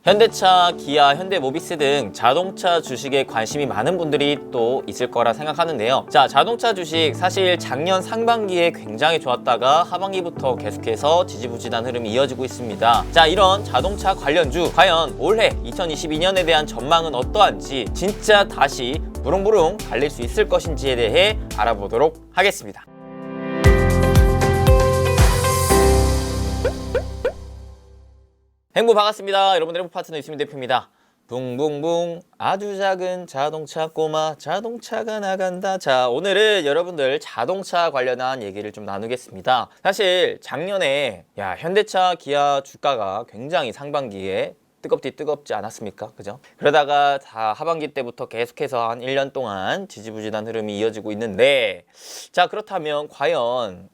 현대차, 기아, 현대모비스 등 자동차 주식에 관심이 많은 분들이 또 있을 거라 생각하는데요. 자, 자동차 주식 사실 작년 상반기에 굉장히 좋았다가 하반기부터 계속해서 지지부진한 흐름이 이어지고 있습니다. 자, 이런 자동차 관련주 과연 올해 2022년에 대한 전망은 어떠한지 진짜 다시 부릉부릉 달릴 수 있을 것인지에 대해 알아보도록 하겠습니다. 행부 반갑습니다. 여러분들의 행부 파트너 유시민 대표입니다. 붕붕붕 아주 작은 자동차 꼬마 자동차가 나간다. 자, 오늘은 여러분들 자동차 관련한 얘기를 좀 나누겠습니다. 사실 작년에 현대차, 기아 주가가 굉장히 상반기에 뜨겁지 않았습니까? 그죠? 그러다가 다 하반기 때부터 계속해서 한 1년 동안 지지부진한 흐름이 이어지고 있는데, 자, 그렇다면 과연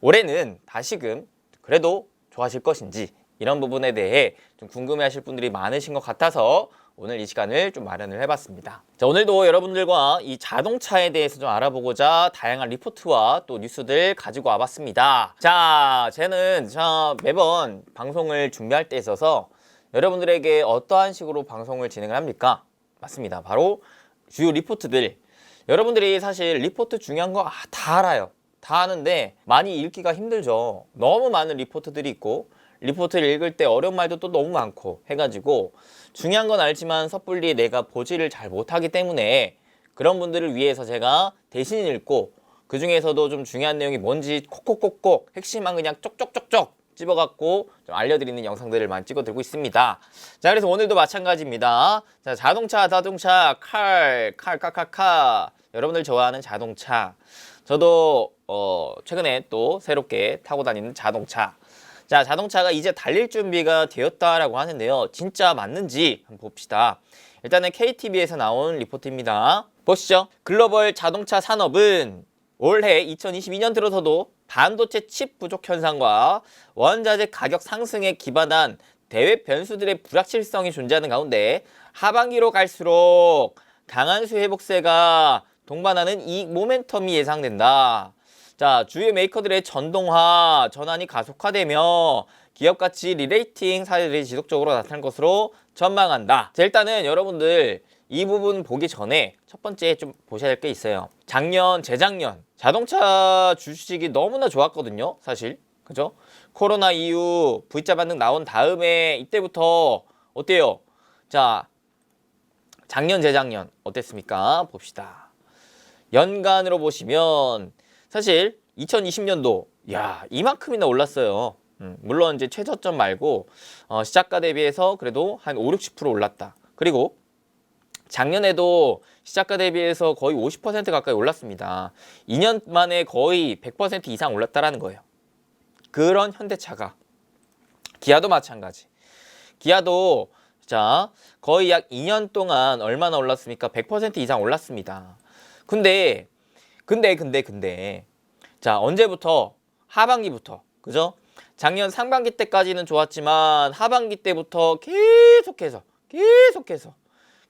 올해는 다시금 그래도 좋아질 것인지, 이런 부분에 대해 좀 궁금해하실 분들이 많으신 것 같아서 오늘 이 시간을 좀 마련을 해봤습니다. 자, 오늘도 여러분들과 이 자동차에 대해서 좀 알아보고자 다양한 리포트와 또 뉴스들 가지고 와봤습니다. 자, 저는 매번 방송을 준비할 때 있어서 여러분들에게 어떠한 식으로 방송을 진행을 합니까? 맞습니다. 바로 주요 리포트들. 여러분들이 사실 리포트 중요한 거 다 알아요. 다 아는데 많이 읽기가 힘들죠. 너무 많은 리포트들이 있고 리포트를 읽을 때 어려운 말도 또 너무 많고 해가지고 중요한 건 알지만 섣불리 내가 보지를 잘 못하기 때문에 그런 분들을 위해서 제가 대신 읽고 그 중에서도 좀 중요한 내용이 뭔지 콕콕콕콕 핵심만 그냥 쪽쪽쪽쪽 집어갖고 좀 알려드리는 영상들을 많이 찍어들고 있습니다. 자, 그래서 오늘도 마찬가지입니다. 자, 자동차 칼 여러분들 좋아하는 자동차. 저도 최근에 또 새롭게 타고 다니는 자동차. 자, 자동차가 이제 달릴 준비가 되었다라고 하는데요. 진짜 맞는지 한번 봅시다. 일단은 KTV에서 나온 리포트입니다. 보시죠. 글로벌 자동차 산업은 올해 2022년 들어서도 반도체 칩 부족 현상과 원자재 가격 상승에 기반한 대외 변수들의 불확실성이 존재하는 가운데 하반기로 갈수록 강한 수요 회복세가 동반하는 이익 모멘텀이 예상된다. 자, 주요 메이커들의 전동화 전환이 가속화되며 기업가치 리레이팅 사례들이 지속적으로 나타날 것으로 전망한다. 자, 일단은 여러분들 이 부분 보기 전에 첫 번째 좀 보셔야 될 게 있어요. 재작년 자동차 주식이 너무나 좋았거든요. 사실. 그죠? 코로나 이후 V자 반등 나온 다음에 이때부터 어때요? 자, 재작년 어땠습니까? 봅시다. 연간으로 보시면 사실 2020년도 이만큼이나 올랐어요. 물론 이제 최저점 말고 시작가 대비해서 그래도 한 5-60% 올랐다. 그리고 작년에도 시작가 대비해서 거의 50% 가까이 올랐습니다. 2년 만에 거의 100% 이상 올랐다라는 거예요. 그런 현대차가 기아도 마찬가지. 기아도 자, 거의 약 2년 동안 얼마나 올랐습니까? 100% 이상 올랐습니다. 근데 자, 언제부터? 하반기부터. 그죠? 작년 상반기 때까지는 좋았지만 하반기 때부터 계속해서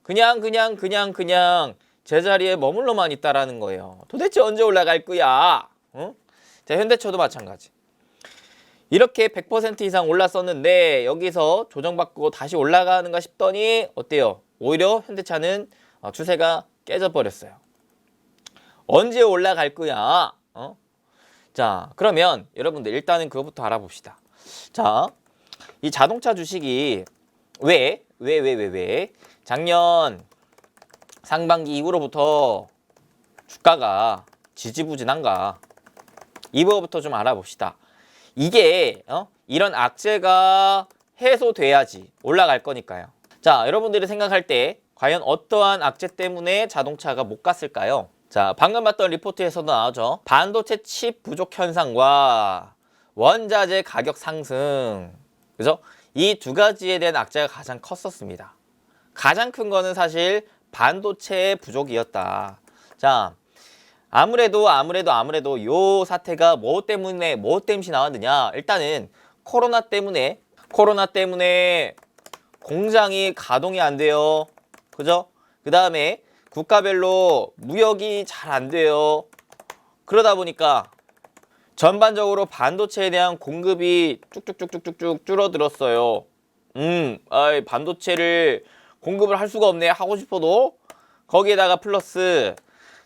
그냥 제자리에 머물러만 있다라는 거예요. 도대체 언제 올라갈 거야? 자, 현대차도 마찬가지. 이렇게 100% 이상 올랐었는데 여기서 조정받고 다시 올라가는가 싶더니 어때요? 오히려 현대차는 추세가 깨져버렸어요. 언제 올라갈 거야? 자, 그러면 여러분들 일단은 그거부터 알아봅시다. 자, 이 자동차 주식이 왜 작년 상반기 이후로부터 주가가 지지부진한가? 이거부터 좀 알아봅시다. 이게 이런 악재가 해소돼야지 올라갈 거니까요. 자, 여러분들이 생각할 때 과연 어떠한 악재 때문에 자동차가 못 갔을까요? 자, 방금 봤던 리포트에서도 나오죠. 반도체 칩 부족 현상과 원자재 가격 상승. 그죠? 이 두 가지에 대한 악재가 가장 컸었습니다. 가장 큰 거는 사실 반도체의 부족이었다. 자, 아무래도 요 사태가 뭐 때문에 나왔느냐? 일단은 코로나 때문에 공장이 가동이 안 돼요. 그죠? 그 다음에 국가별로 무역이 잘 안 돼요. 그러다 보니까 전반적으로 반도체에 대한 공급이 쭉쭉쭉쭉쭉 줄어들었어요. 반도체를 공급을 할 수가 없네 하고 싶어도 거기에다가 플러스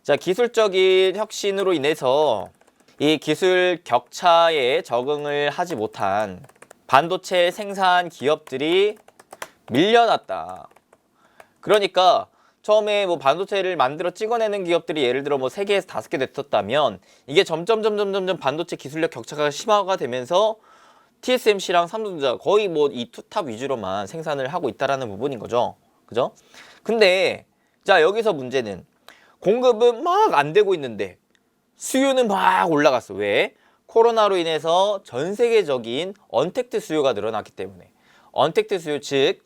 자 기술적인 혁신으로 인해서 이 기술 격차에 적응을 하지 못한 반도체 생산 기업들이 밀려났다. 그러니까 처음에 뭐 반도체를 만들어 찍어내는 기업들이 예를 들어 뭐 3개에서 5개 됐었다면 이게 점점 반도체 기술력 격차가 심화가 되면서 TSMC랑 삼성전자 거의 뭐 이 투탑 위주로만 생산을 하고 있다라는 부분인 거죠. 그죠? 근데 자 여기서 문제는 공급은 막 안 되고 있는데 수요는 막 올라갔어. 왜? 코로나로 인해서 전 세계적인 언택트 수요가 늘어났기 때문에. 언택트 수요 즉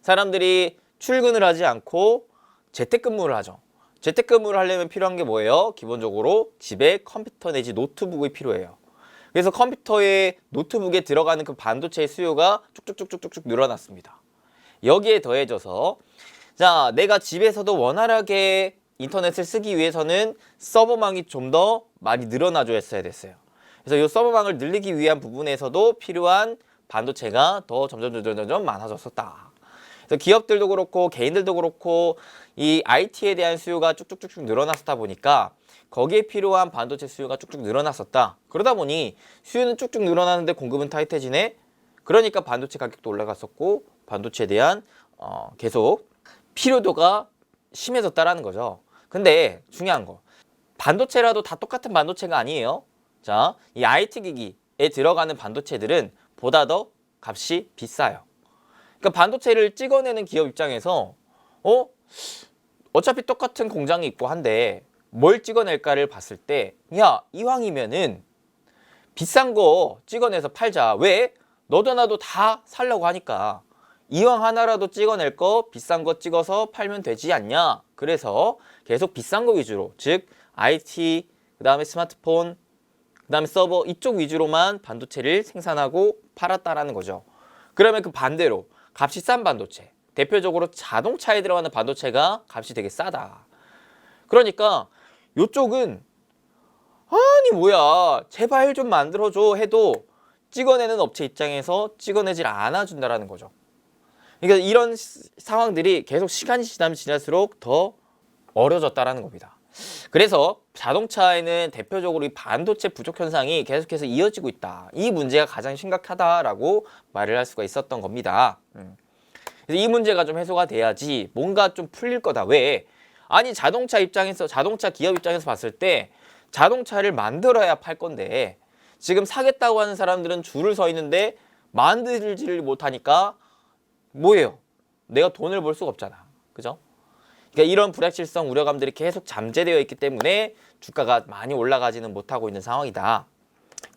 사람들이 출근을 하지 않고 재택근무를 하죠. 재택근무를 하려면 필요한 게 뭐예요? 기본적으로 집에 컴퓨터 내지 노트북이 필요해요. 그래서 컴퓨터에 노트북에 들어가는 그 반도체의 수요가 쭉쭉쭉쭉쭉 늘어났습니다. 여기에 더해져서 자 내가 집에서도 원활하게 인터넷을 쓰기 위해서는 서버망이 좀 더 많이 늘어나줘야 됐어요. 그래서 이 서버망을 늘리기 위한 부분에서도 필요한 반도체가 더 점점 많아졌었다. 그래서 기업들도 그렇고 개인들도 그렇고 이 IT에 대한 수요가 쭉쭉쭉쭉 늘어났다 보니까 거기에 필요한 반도체 수요가 쭉쭉 늘어났었다. 그러다 보니 수요는 쭉쭉 늘어나는데 공급은 타이트해지네. 그러니까 반도체 가격도 올라갔었고 반도체에 대한 계속 필요도가 심해졌다라는 거죠. 근데 중요한 거 반도체라도 다 똑같은 반도체가 아니에요. 자, 이 IT 기기에 들어가는 반도체들은 보다 더 값이 비싸요. 그러니까 반도체를 찍어내는 기업 입장에서 어차피 똑같은 공장이 있고 한데 뭘 찍어낼까를 봤을 때 야, 이왕이면은 비싼 거 찍어내서 팔자. 왜? 너도 나도 다 살려고 하니까 이왕 하나라도 찍어낼 거 비싼 거 찍어서 팔면 되지 않냐. 그래서 계속 비싼 거 위주로 즉 IT, 그 다음에 스마트폰, 그 다음에 서버 이쪽 위주로만 반도체를 생산하고 팔았다라는 거죠. 그러면 그 반대로 값이 싼 반도체 대표적으로 자동차에 들어가는 반도체가 값이 되게 싸다. 그러니까 이쪽은 아니 뭐야 제발 좀 만들어줘 해도 찍어내는 업체 입장에서 찍어내질 않아준다라는 거죠. 그러니까 이런 상황들이 계속 시간이 지나면 지날수록 더 어려졌다라는 겁니다. 그래서 자동차에는 대표적으로 이 반도체 부족 현상이 계속해서 이어지고 있다. 이 문제가 가장 심각하다라고 말을 할 수가 있었던 겁니다. 그래서 이 문제가 좀 해소가 돼야지 뭔가 좀 풀릴 거다. 왜? 아니 자동차 입장에서 자동차 기업 입장에서 봤을 때 자동차를 만들어야 팔 건데 지금 사겠다고 하는 사람들은 줄을 서 있는데 만들지를 못하니까 뭐예요? 내가 돈을 벌 수가 없잖아. 그죠? 그러니까 이런 불확실성 우려감들이 계속 잠재되어 있기 때문에 주가가 많이 올라가지는 못하고 있는 상황이다.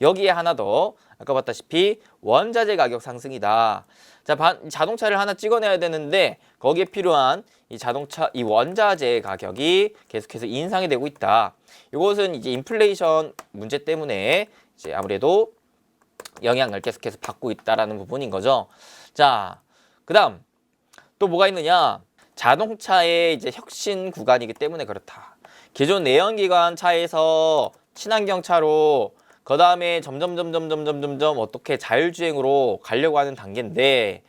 여기에 하나 더 아까 봤다시피 원자재 가격 상승이다. 자, 자동차를 하나 찍어내야 되는데 거기에 필요한 이 원자재 가격이 계속해서 인상이 되고 있다. 이것은 이제 인플레이션 문제 때문에 이제 아무래도 영향을 계속해서 받고 있다라는 부분인 거죠. 자, 그다음 또 뭐가 있느냐? 자동차의 이제 혁신 구간이기 때문에 그렇다. 기존 내연기관 차에서 친환경 차로 그 다음에 점점 어떻게 자율주행으로 가려고 하는 단계인데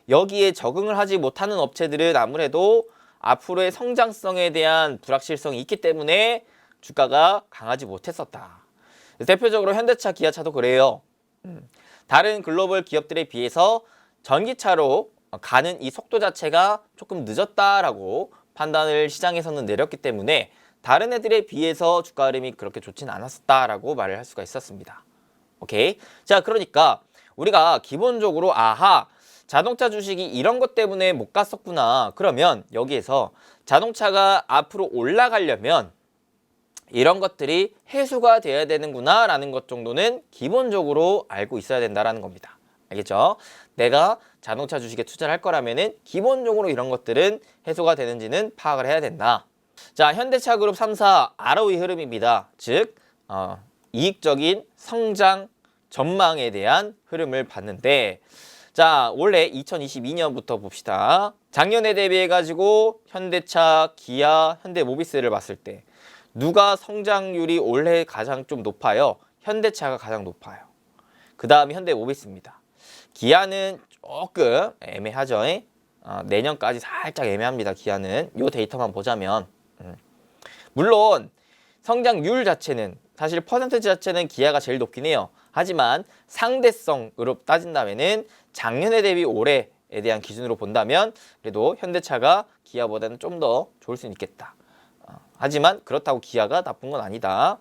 여기에 적응을 하지 못하는 업체들은 아무래도 앞으로의 성장성에 대한 불확실성이 있기 때문에 주가가 강하지 못했었다. 대표적으로 현대차, 기아차도 그래요. 다른 글로벌 기업들에 비해서 전기차로 가는 이 속도 자체가 조금 늦었다라고 판단을 시장에서는 내렸기 때문에 다른 애들에 비해서 주가 흐름이 그렇게 좋진 않았었다라고 말을 할 수가 있었습니다. 오케이. 자, 그러니까 우리가 기본적으로 아하 자동차 주식이 이런 것 때문에 못 갔었구나. 그러면 여기에서 자동차가 앞으로 올라가려면 이런 것들이 해소가 돼야 되는구나 라는 것 정도는 기본적으로 알고 있어야 된다라는 겁니다. 알겠죠? 내가 자동차 주식에 투자를 할 거라면은 기본적으로 이런 것들은 해소가 되는지는 파악을 해야 된다. 자, 현대차 그룹 3사 ROE 흐름입니다. 즉 이익적인 성장 전망에 대한 흐름을 봤는데 자, 원래 2022년부터 봅시다. 작년에 대비해 가지고 현대차, 기아, 현대모비스를 봤을 때 누가 성장률이 올해 가장 좀 높아요? 현대차가 가장 높아요. 그 다음에 현대모비스입니다. 기아는 조금 애매하죠. 내년까지 살짝 애매합니다. 기아는 요 데이터만 보자면 물론 성장률 자체는 사실 퍼센트지 자체는 기아가 제일 높긴 해요. 하지만 상대성으로 따진다면은 작년에 대비 올해에 대한 기준으로 본다면 그래도 현대차가 기아보다는 좀 더 좋을 수는 있겠다. 하지만 그렇다고 기아가 나쁜 건 아니다.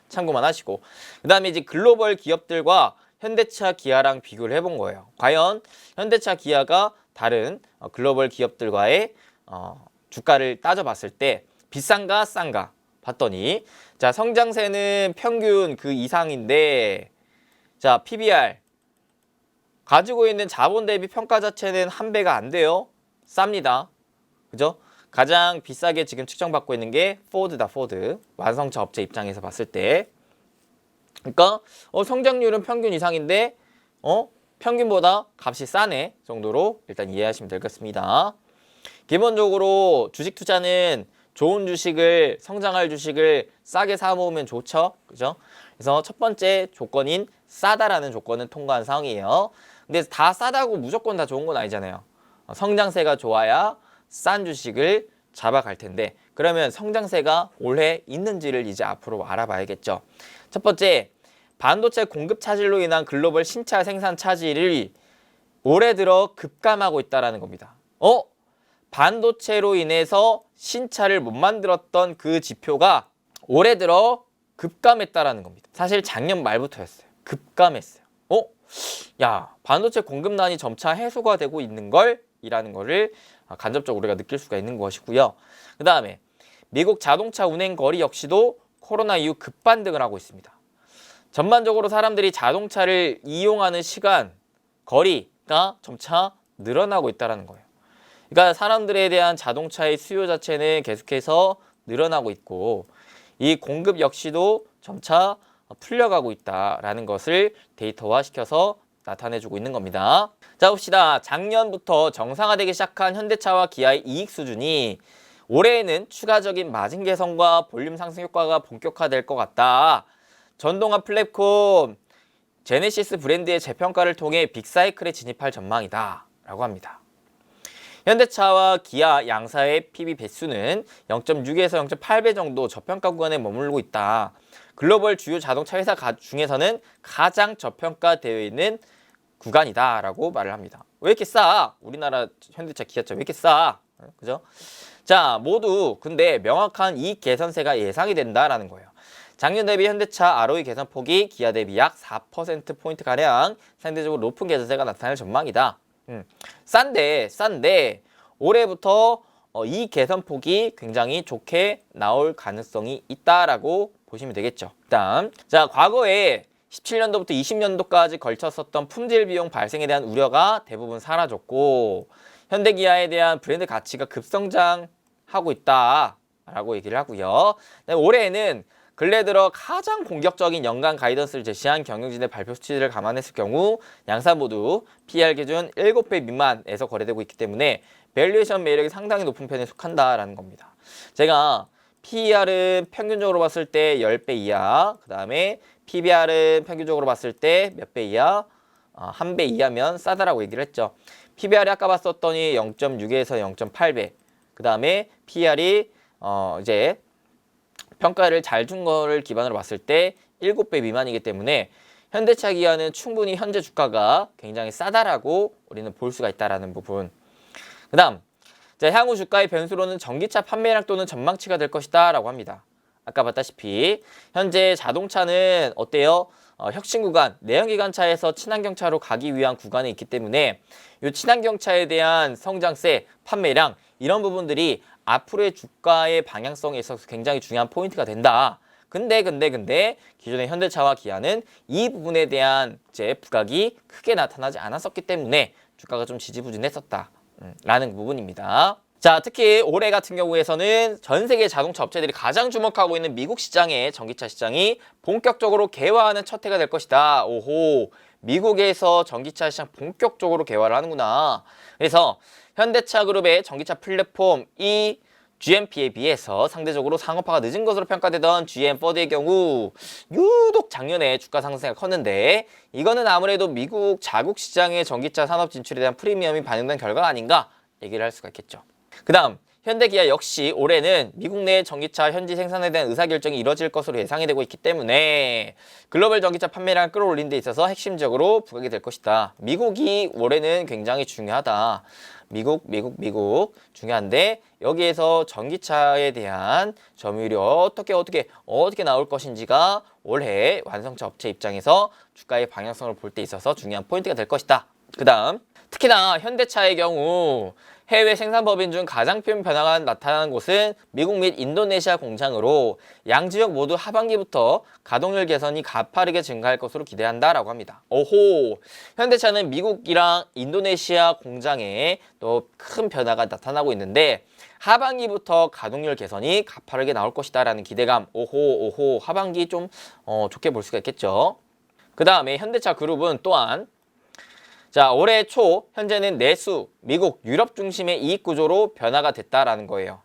참고만 하시고 그 다음에 이제 글로벌 기업들과 현대차 기아랑 비교를 해본 거예요. 과연 현대차 기아가 다른 글로벌 기업들과의 주가를 따져봤을 때 비싼가 싼가 봤더니 자 성장세는 평균 그 이상인데 자 PBR 가지고 있는 자본 대비 평가 자체는 한 배가 안 돼요. 쌉니다. 그죠? 가장 비싸게 지금 측정받고 있는 게 포드다. 포드. 완성차 업체 입장에서 봤을 때 그러니까 성장률은 평균 이상인데 평균보다 값이 싸네 정도로 일단 이해하시면 될 것 같습니다. 기본적으로 주식 투자는 좋은 주식을 성장할 주식을 싸게 사 모으면 좋죠. 그죠? 그래서 첫 번째 조건인 싸다라는 조건은 통과한 상황이에요. 근데 다 싸다고 무조건 다 좋은 건 아니잖아요. 성장세가 좋아야 싼 주식을 잡아갈 텐데 그러면 성장세가 올해 있는지를 이제 앞으로 알아봐야겠죠. 첫 번째, 반도체 공급 차질로 인한 글로벌 신차 생산 차질이 올해 들어 급감하고 있다는 겁니다. 반도체로 인해서 신차를 못 만들었던 그 지표가 올해 들어 급감했다라는 겁니다. 사실 작년 말부터였어요. 급감했어요. 야, 반도체 공급난이 점차 해소가 되고 있는 걸 이라는 거를 간접적으로 우리가 느낄 수가 있는 것이고요. 그 다음에 미국 자동차 운행 거리 역시도 코로나 이후 급반등을 하고 있습니다. 전반적으로 사람들이 자동차를 이용하는 시간, 거리가 점차 늘어나고 있다는 거예요. 그러니까 사람들에 대한 자동차의 수요 자체는 계속해서 늘어나고 있고 이 공급 역시도 점차 풀려가고 있다라는 것을 데이터화시켜서 나타내주고 있는 겁니다. 자 봅시다. 작년부터 정상화되기 시작한 현대차와 기아의 이익 수준이 올해에는 추가적인 마진 개선과 볼륨 상승 효과가 본격화될 것 같다. 전동화 플랫폼 제네시스 브랜드의 재평가를 통해 빅사이클에 진입할 전망이다 라고 합니다. 현대차와 기아 양사의 PB 배수는 0.6에서 0.8배 정도 저평가 구간에 머물고 있다. 글로벌 주요 자동차 회사 중에서는 가장 저평가되어 있는 구간이다 라고 말을 합니다. 왜 이렇게 싸? 우리나라 현대차, 기아차 왜 이렇게 싸? 그죠? 자, 모두 근데 명확한 이익 개선세가 예상이 된다라는 거예요. 작년 대비 현대차 ROE 개선폭이 기아 대비 약 4%포인트가량 상대적으로 높은 개선세가 나타날 전망이다. 싼데 올해부터 이 개선폭이 굉장히 좋게 나올 가능성이 있다라고 보시면 되겠죠. 일단 자 과거에 17년도부터 20년도까지 걸쳤었던 품질 비용 발생에 대한 우려가 대부분 사라졌고 현대기아에 대한 브랜드 가치가 급성장하고 있다라고 얘기를 하고요. 올해에는 근래 들어 가장 공격적인 연간 가이던스를 제시한 경영진의 발표 수치를 감안했을 경우 양사 모두 PER 기준 7배 미만에서 거래되고 있기 때문에 밸류에이션 매력이 상당히 높은 편에 속한다라는 겁니다. 제가 PER은 평균적으로 봤을 때 10배 이하, 그 다음에 PBR은 평균적으로 봤을 때 몇 배 이하, 1배 이하면 싸다라고 얘기를 했죠. PBR이 아까 봤었더니 0.6에서 0.8배, 그 다음에 PER이 이제 평가를 잘 준 거를 기반으로 봤을 때 7배 미만이기 때문에 현대차 기아는 충분히 현재 주가가 굉장히 싸다라고 우리는 볼 수가 있다라는 부분. 그 다음 향후 주가의 변수로는 전기차 판매량 또는 전망치가 될 것이다 라고 합니다. 아까 봤다시피 현재 자동차는 어때요? 혁신 구간, 내연기관차에서 친환경차로 가기 위한 구간에 있기 때문에 이 친환경차에 대한 성장세, 판매량 이런 부분들이 앞으로의 주가의 방향성에 있어서 굉장히 중요한 포인트가 된다. 근데 기존의 현대차와 기아는 이 부분에 대한 부각이 크게 나타나지 않았었기 때문에 주가가 좀 지지부진했었다 라는 부분입니다. 자, 특히 올해 같은 경우에서는 전 세계 자동차 업체들이 가장 주목하고 있는 미국 시장의 전기차 시장이 본격적으로 개화하는 첫 해가 될 것이다. 오호, 미국에서 전기차 시장 본격적으로 개화를 하는구나. 그래서 현대차 그룹의 전기차 플랫폼이 GMP에 비해서 상대적으로 상업화가 늦은 것으로 평가되던 GM 포드의 경우 유독 작년에 주가 상승이 컸는데 이거는 아무래도 미국 자국 시장의 전기차 산업 진출에 대한 프리미엄이 반영된 결과가 아닌가 얘기를 할 수가 있겠죠. 그 다음 현대 기아 역시 올해는 미국 내 전기차 현지 생산에 대한 의사결정이 이뤄질 것으로 예상이 되고 있기 때문에 글로벌 전기차 판매량을 끌어올리는 데 있어서 핵심적으로 부각이 될 것이다. 미국이 올해는 굉장히 중요하다. 미국 중요한데 여기에서 전기차에 대한 점유율이 어떻게 나올 것인지가 올해 완성차 업체 입장에서 주가의 방향성을 볼 때 있어서 중요한 포인트가 될 것이다. 그 다음 특히나 현대차의 경우 해외 생산법인 중 가장 큰 변화가 나타나는 곳은 미국 및 인도네시아 공장으로 양지역 모두 하반기부터 가동률 개선이 가파르게 증가할 것으로 기대한다라고 합니다. 오호! 현대차는 미국이랑 인도네시아 공장에 또 큰 변화가 나타나고 있는데 하반기부터 가동률 개선이 가파르게 나올 것이다라는 기대감. 오호 하반기 좀 좋게 볼 수가 있겠죠. 그 다음에 현대차 그룹은 또한 자, 올해 초 현재는 내수, 미국, 유럽 중심의 이익 구조로 변화가 됐다라는 거예요.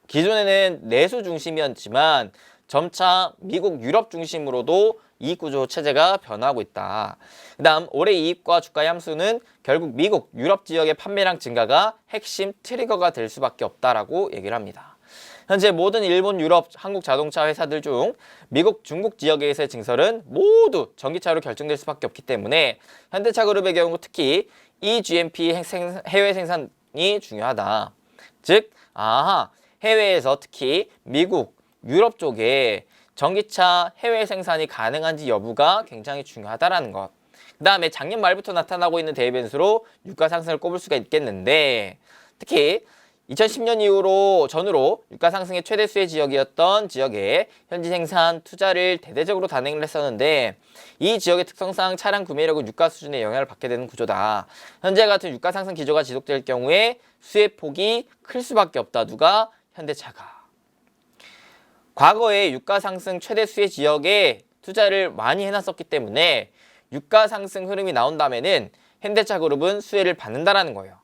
기존에는 내수 중심이었지만 점차 미국, 유럽 중심으로도 이익 구조 체제가 변화하고 있다. 그 다음 올해 이익과 주가의 함수는 결국 미국, 유럽 지역의 판매량 증가가 핵심 트리거가 될 수밖에 없다라고 얘기를 합니다. 현재 모든 일본, 유럽, 한국 자동차 회사들 중 미국, 중국 지역에서의 증설은 모두 전기차로 결정될 수밖에 없기 때문에 현대차 그룹의 경우 특히 eGMP 해외 생산이 중요하다. 즉, 해외에서 특히 미국, 유럽 쪽에 전기차 해외 생산이 가능한지 여부가 굉장히 중요하다라는 것. 그 다음에 작년 말부터 나타나고 있는 대외 변수로 유가 상승을 꼽을 수가 있겠는데 특히 2010년 이후로 전후로 유가 상승의 최대 수혜 지역이었던 지역에 현지 생산 투자를 대대적으로 단행을 했었는데 이 지역의 특성상 차량 구매력은 유가 수준에 영향을 받게 되는 구조다. 현재 같은 유가 상승 기조가 지속될 경우에 수혜 폭이 클 수밖에 없다. 누가? 현대차가. 과거에 유가 상승 최대 수혜 지역에 투자를 많이 해놨었기 때문에 유가 상승 흐름이 나온다면은 현대차 그룹은 수혜를 받는다라는 거예요.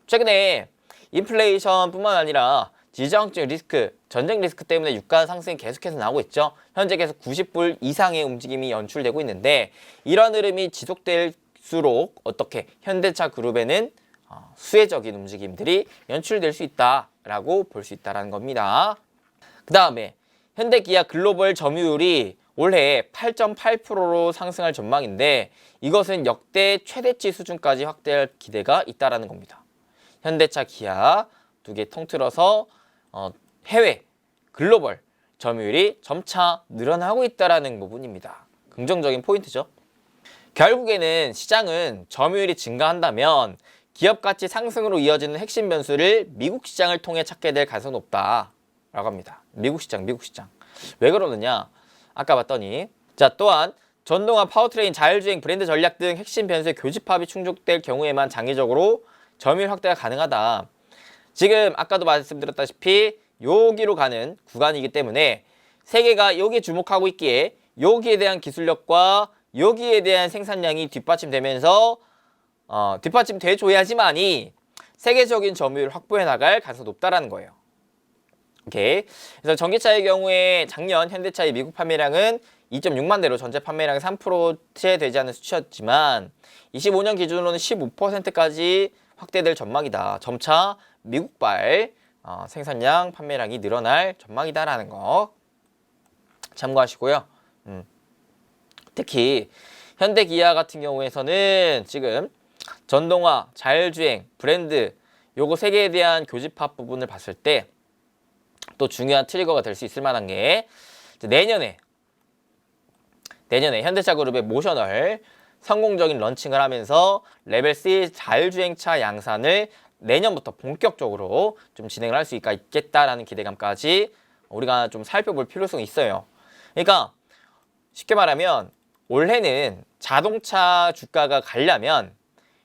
최근에 인플레이션뿐만 아니라 지정학적 리스크, 전쟁 리스크 때문에 유가 상승이 계속해서 나오고 있죠. 현재 계속 90불 이상의 움직임이 연출되고 있는데 이런 흐름이 지속될수록 어떻게 현대차 그룹에는 수혜적인 움직임들이 연출될 수 있다라고 볼 수 있다는 겁니다. 그 다음에 현대기아 글로벌 점유율이 올해 8.8%로 상승할 전망인데 이것은 역대 최대치 수준까지 확대할 기대가 있다는 겁니다. 현대차, 기아 두 개 통틀어서 해외, 글로벌 점유율이 점차 늘어나고 있다는 부분입니다. 긍정적인 포인트죠. 결국에는 시장은 점유율이 증가한다면 기업 가치 상승으로 이어지는 핵심 변수를 미국 시장을 통해 찾게 될 가능성이 높다라고 합니다. 미국 시장. 왜 그러느냐? 아까 봤더니 자 또한 전동화, 파워트레인, 자율주행, 브랜드 전략 등 핵심 변수의 교집합이 충족될 경우에만 장기적으로 점유율 확대가 가능하다. 지금 아까도 말씀드렸다시피 여기로 가는 구간이기 때문에 세계가 여기에 주목하고 있기에 여기에 대한 기술력과 여기에 대한 생산량이 뒷받침되면서 뒷받침돼 줘야지만이 세계적인 점유율을 확보해 나갈 가능성이 높다라는 거예요. 오케이. 그래서 전기차의 경우에 작년 현대차의 미국 판매량은 2.6만 대로 전체 판매량의 3%채 되지 않는 수치였지만 25년 기준으로는 15%까지 확대될 전망이다. 점차 미국발 생산량, 판매량이 늘어날 전망이다라는 거 참고하시고요. 특히 현대기아 같은 경우에서는 지금 전동화, 자율주행, 브랜드 요거 세 개에 대한 교집합 부분을 봤을 때 또 중요한 트리거가 될 수 있을 만한 게 내년에 현대차 그룹의 모셔널 성공적인 런칭을 하면서 레벨 C 자율주행차 양산을 내년부터 본격적으로 좀 진행을 할 수 있겠다라는 기대감까지 우리가 좀 살펴볼 필요성이 있어요. 그러니까 쉽게 말하면 올해는 자동차 주가가 가려면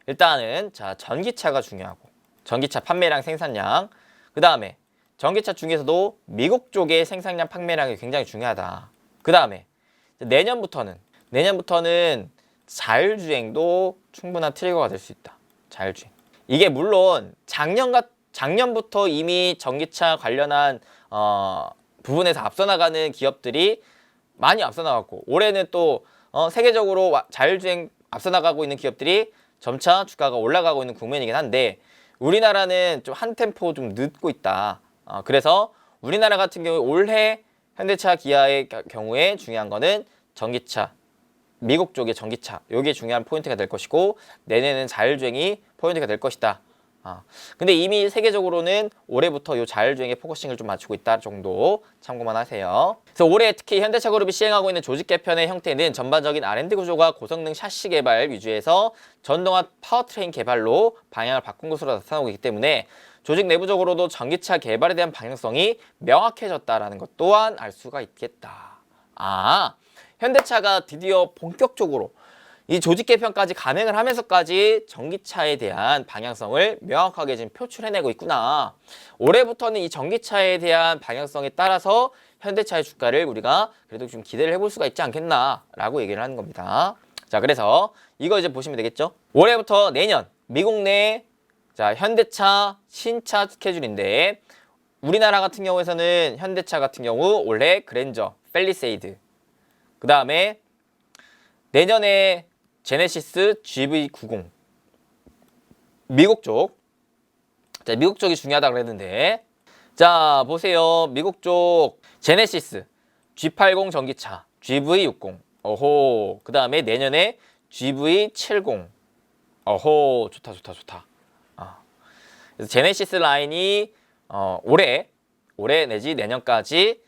일단은 전기차가 중요하고 전기차 판매량, 생산량, 그 다음에 전기차 중에서도 미국 쪽의 생산량, 판매량이 굉장히 중요하다. 그 다음에 내년부터는 자율주행도 충분한 트리거가 될 수 있다. 자율주행. 이게 물론 작년 작년부터 이미 전기차 관련한 부분에서 앞서 나가는 기업들이 많이 앞서 나갔고, 올해는 또 세계적으로 자율주행 앞서 나가고 있는 기업들이 점차 주가가 올라가고 있는 국면이긴 한데, 우리나라는 좀 한 템포 좀 늦고 있다. 그래서 우리나라 같은 경우에 올해 현대차, 기아의 경우에 중요한 거는 전기차, 미국 쪽의 전기차, 이게 중요한 포인트가 될 것이고, 내년에는 자율주행이 포인트가 될 것이다. 근데 이미 세계적으로는 올해부터 이 자율주행에 포커싱을 좀 맞추고 있다 정도 참고만 하세요. 그래서 올해 특히 현대차 그룹이 시행하고 있는 조직 개편의 형태는 전반적인 R&D 구조가 고성능 샤시 개발 위주에서 전동화 파워트레인 개발로 방향을 바꾼 것으로 나타나고 있기 때문에 조직 내부적으로도 전기차 개발에 대한 방향성이 명확해졌다라는 것 또한 알 수가 있겠다. 현대차가 드디어 본격적으로 이 조직 개편까지 감행을 하면서까지 전기차에 대한 방향성을 명확하게 지금 표출해내고 있구나. 올해부터는 이 전기차에 대한 방향성에 따라서 현대차의 주가를 우리가 그래도 좀 기대를 해볼 수가 있지 않겠나라고 얘기를 하는 겁니다. 자, 그래서 이거 이제 보시면 되겠죠. 올해부터 내년 미국 내 현대차 신차 스케줄인데, 우리나라 같은 경우에서는 현대차 같은 경우 올해 그랜저, 펠리세이드, 그 다음에 내년에 제네시스 GV90. 미국 쪽. 자, 미국 쪽이 중요하다고 그랬는데, 자, 보세요. 미국 쪽 제네시스 G80 전기차, GV60. 어호. 그 다음에 내년에 GV70. 어호. 좋다. 그래서 제네시스 라인이 올해 내지 내년까지